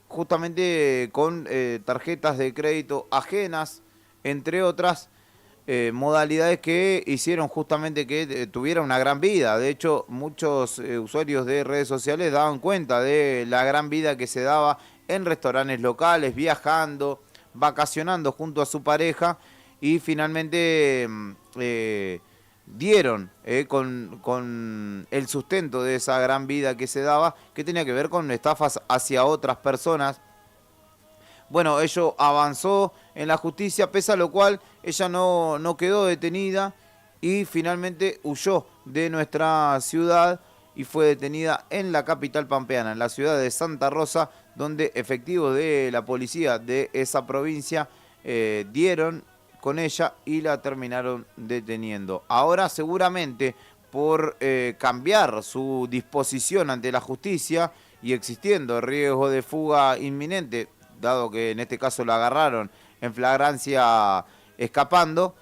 justamente con tarjetas de crédito ajenas, entre otras modalidades que hicieron justamente que tuviera una gran vida. De hecho, muchos usuarios de redes sociales daban cuenta de la gran vida que se daba en restaurantes locales, viajando, vacacionando junto a su pareja, y finalmente dieron con el sustento de esa gran vida que se daba, que tenía que ver con estafas hacia otras personas. Bueno, ello avanzó en la justicia, pese a lo cual ella no quedó detenida y finalmente huyó de nuestra ciudad y fue detenida en la capital pampeana, en la ciudad de Santa Rosa, donde efectivos de la policía de esa provincia dieron con ella y la terminaron deteniendo. Ahora seguramente por cambiar su disposición ante la justicia y existiendo riesgo de fuga inminente, dado que en este caso la agarraron en flagrancia escapando,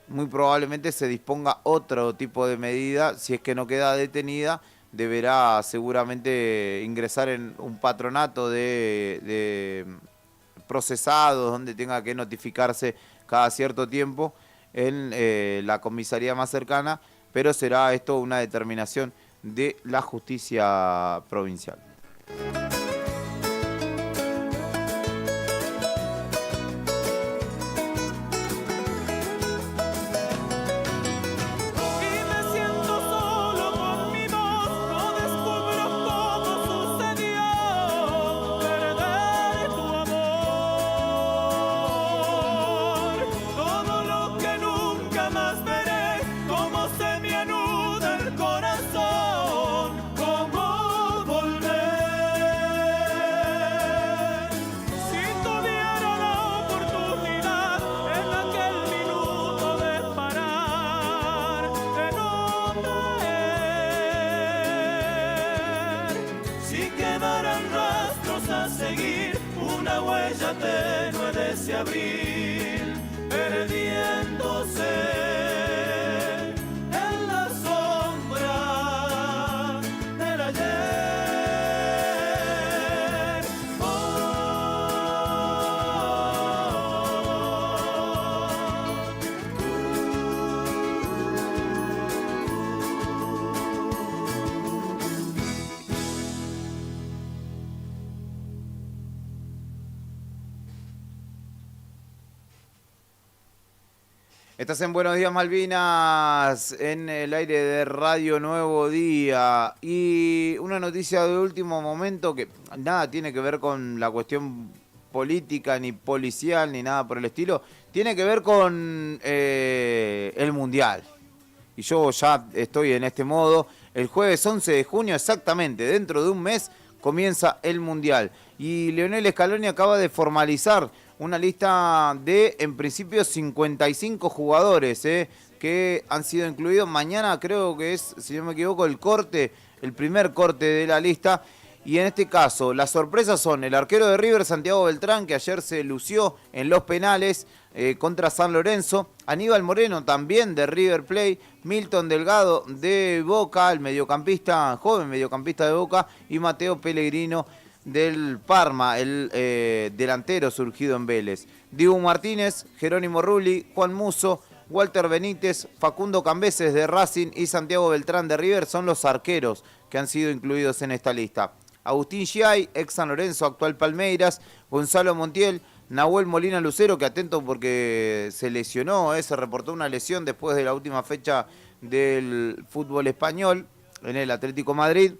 muy probablemente se disponga otro tipo de medida. Si es que no queda detenida, deberá seguramente ingresar en un patronato de procesados, donde tenga que notificarse cada cierto tiempo en la comisaría más cercana, pero será esto una determinación de la justicia provincial. Abril, perdiéndose en la sombra del ayer. Estás en Buenos Días Malvinas, en el aire de Radio Nuevo Día. Y una noticia de último momento que nada tiene que ver con la cuestión política, ni policial, ni nada por el estilo. Tiene que ver con el Mundial. Y yo ya estoy en este modo. El jueves 11 de junio, exactamente, dentro de un mes, comienza el Mundial. Y Lionel Scaloni acaba de formalizar una lista de, en principio, 55 jugadores que han sido incluidos. Mañana creo que es, si no me equivoco, el primer corte de la lista. Y en este caso, las sorpresas son el arquero de River, Santiago Beltrán, que ayer se lució en los penales contra San Lorenzo. Aníbal Moreno, también de River Plate. Milton Delgado, de Boca, el mediocampista, joven mediocampista de Boca. Y Mateo Pellegrino, del Parma, el delantero surgido en Vélez. Dibu Martínez, Jerónimo Rulli, Juan Musso, Walter Benítez, Facundo Cambeses de Racing y Santiago Beltrán de River son los arqueros que han sido incluidos en esta lista. Agustín Giay, ex San Lorenzo, actual Palmeiras, Gonzalo Montiel, Nahuel Molina Lucero, que atento porque se lesionó, se reportó una lesión después de la última fecha del fútbol español en el Atlético Madrid.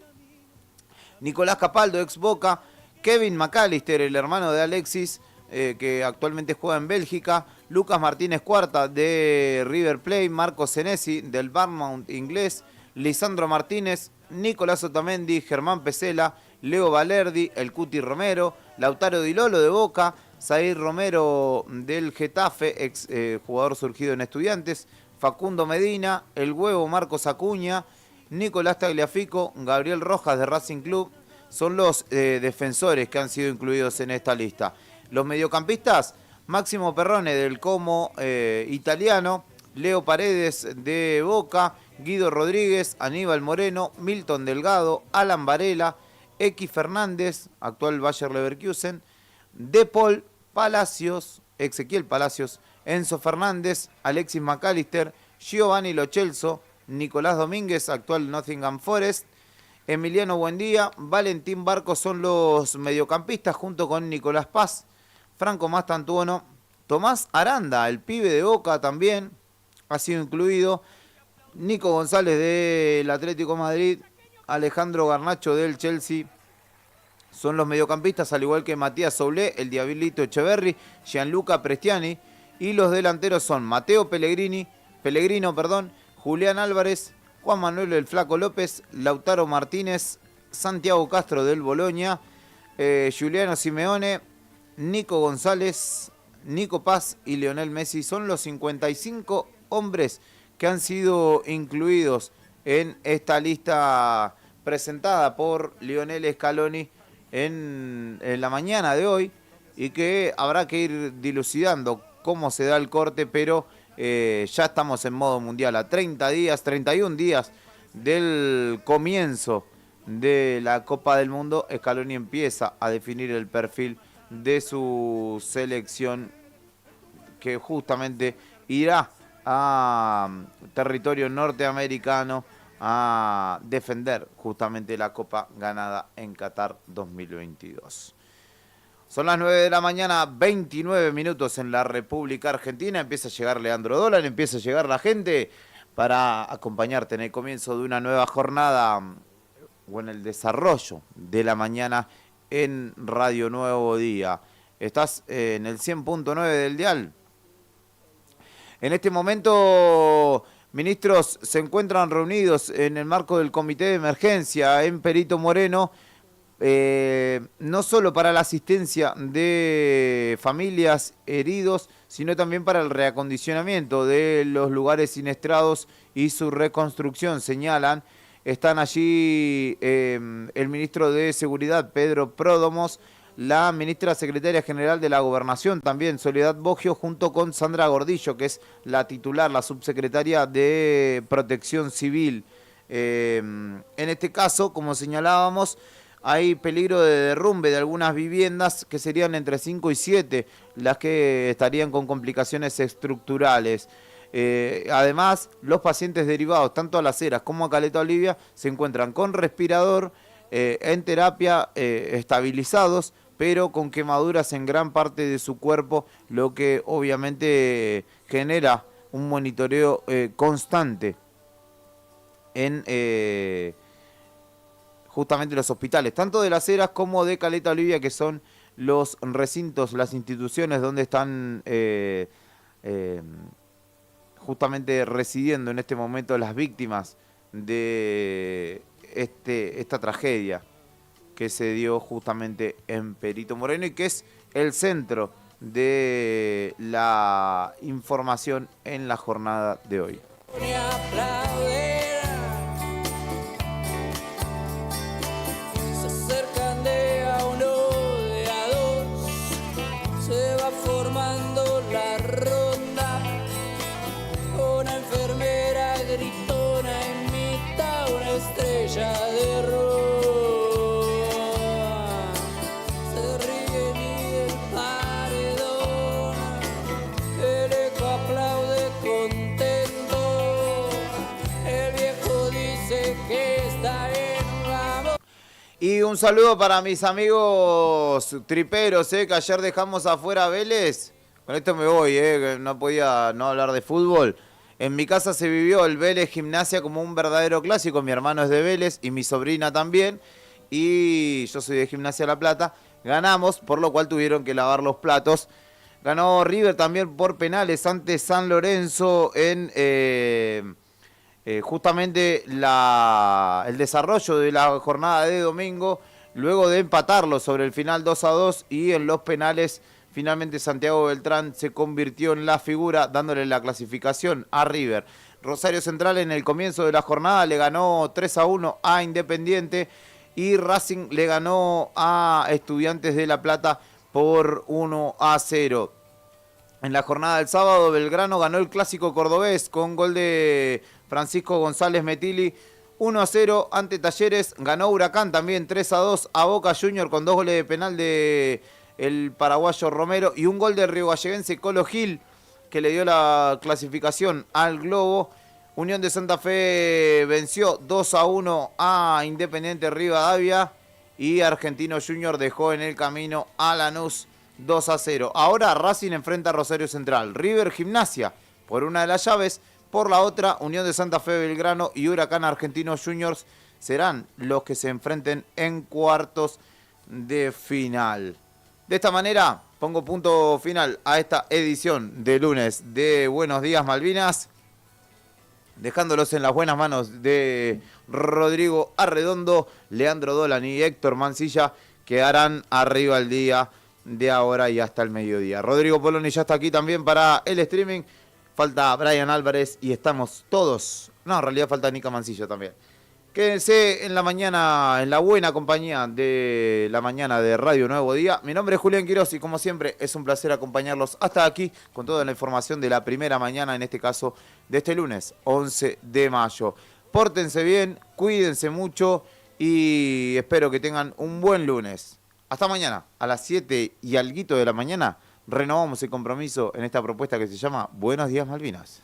Nicolás Capaldo, ex Boca. Kevin McAllister, el hermano de Alexis, que actualmente juega en Bélgica. Lucas Martínez Cuarta, de River Plate. Marco Senesi, del Bournemouth inglés. Lisandro Martínez, Nicolás Otamendi, Germán Pesela, Leo Valerdi, el Cuti Romero, Lautaro Di Lolo de Boca, Zair Romero del Getafe, ex jugador surgido en Estudiantes, Facundo Medina, el Huevo Marcos Acuña, Nicolás Tagliafico, Gabriel Rojas de Racing Club, son los defensores que han sido incluidos en esta lista. Los mediocampistas, Máximo Perrone del Como italiano, Leo Paredes de Boca, Guido Rodríguez, Aníbal Moreno, Milton Delgado, Alan Varela, X Fernández, actual Bayer Leverkusen, De Paul, Palacios, Ezequiel Palacios, Enzo Fernández, Alexis McAllister, Giovanni Lo Celso, Nicolás Domínguez, actual Nottingham Forest, Emiliano Buendía, Valentín Barco son los mediocampistas junto con Nicolás Paz, Franco Mastantuono, Tomás Aranda, el pibe de Boca también ha sido incluido, Nico González del Atlético Madrid, Alejandro Garnacho del Chelsea, son los mediocampistas, al igual que Matías Soulé, el Diablito Echeverri, Gianluca Prestiani, y los delanteros son Mateo Pellegrino, Julián Álvarez, Juan Manuel el Flaco López, Lautaro Martínez, Santiago Castro del Boloña, Giuliano Simeone, Nico González, Nico Paz y Lionel Messi. Son los 55 hombres que han sido incluidos en esta lista presentada por Lionel Scaloni en la mañana de hoy, y que habrá que ir dilucidando cómo se da el corte, pero ya estamos en modo mundial. A 31 días del comienzo de la Copa del Mundo, Scaloni empieza a definir el perfil de su selección, que justamente irá a territorio norteamericano a defender justamente la Copa ganada en Qatar 2022. Son las 9 de la mañana, 29 minutos en la República Argentina. Empieza a llegar Leandro Dolan, empieza a llegar la gente para acompañarte en el comienzo de una nueva jornada o en el desarrollo de la mañana en Radio Nuevo Día. Estás en el 100.9 del dial. En este momento, ministros se encuentran reunidos en el marco del Comité de Emergencia en Perito Moreno, no solo para la asistencia de familias heridos, sino también para el reacondicionamiento de los lugares siniestrados y su reconstrucción, señalan. Están allí el ministro de Seguridad, Pedro Pródomos, la ministra secretaria general de la Gobernación, también Soledad Boggio, junto con Sandra Gordillo, que es la titular, la subsecretaria de Protección Civil. En este caso, como señalábamos, hay peligro de derrumbe de algunas viviendas, que serían entre 5 y 7 las que estarían con complicaciones estructurales. Además, los pacientes derivados tanto a Las Heras como a Caleta Olivia se encuentran con respirador, en terapia, estabilizados, pero con quemaduras en gran parte de su cuerpo, lo que obviamente genera un monitoreo constante en justamente los hospitales, tanto de Las Heras como de Caleta Olivia, que son los recintos, las instituciones donde están justamente residiendo en este momento las víctimas de esta tragedia que se dio justamente en Perito Moreno, y que es el centro de la información en la jornada de hoy. Se acercan de a uno, de a dos, se va formando la ronda. Una enfermera gritona imita una estrella de rock. Se ríen y del paredón el eco aplaude contento. El viejo dice que está bien, vamos. Y un saludo para mis amigos triperos, que ayer dejamos afuera a Vélez. Con esto me voy, que no podía no hablar de fútbol. En mi casa se vivió el Vélez Gimnasia como un verdadero clásico. Mi hermano es de Vélez y mi sobrina también. Y yo soy de Gimnasia La Plata. Ganamos, por lo cual tuvieron que lavar los platos. Ganó River también por penales ante San Lorenzo en justamente el desarrollo de la jornada de domingo, luego de empatarlo sobre el final 2-2 y en los penales finalmente Santiago Beltrán se convirtió en la figura dándole la clasificación a River. Rosario Central en el comienzo de la jornada le ganó 3-1 a Independiente y Racing le ganó a Estudiantes de La Plata por 1-0. En la jornada del sábado, Belgrano ganó el clásico cordobés con gol de Francisco González Metilli, 1-0 ante Talleres. Ganó Huracán también 3-2 a Boca Junior con 2 goles de penal de el paraguayo Romero y un gol del riogalleguense Colo Gil que le dio la clasificación al Globo. Unión de Santa Fe venció 2-1 a Independiente Rivadavia y Argentino Junior dejó en el camino a Lanús 2-0. Ahora Racing enfrenta a Rosario Central. River Gimnasia por una de las llaves. Por la otra, Unión de Santa Fe Belgrano y Huracán Argentinos Juniors serán los que se enfrenten en cuartos de final. De esta manera, pongo punto final a esta edición de lunes de Buenos Días Malvinas, dejándolos en las buenas manos de Rodrigo Arredondo, Leandro Dolan y Héctor Mancilla, que harán arriba el día de ahora y hasta el mediodía. Rodrigo Poloni ya está aquí también para el streaming. Falta Brian Álvarez y estamos todos. No, en realidad falta Nica Mancilla también. Quédense en la mañana, en la buena compañía de la mañana de Radio Nuevo Día. Mi nombre es Julián Quiroz y como siempre es un placer acompañarlos hasta aquí con toda la información de la primera mañana, en este caso de este lunes 11 de mayo. Pórtense bien, cuídense mucho y espero que tengan un buen lunes. Hasta mañana, a las 7 y alguito de la mañana, renovamos el compromiso en esta propuesta que se llama Buenos Días Malvinas.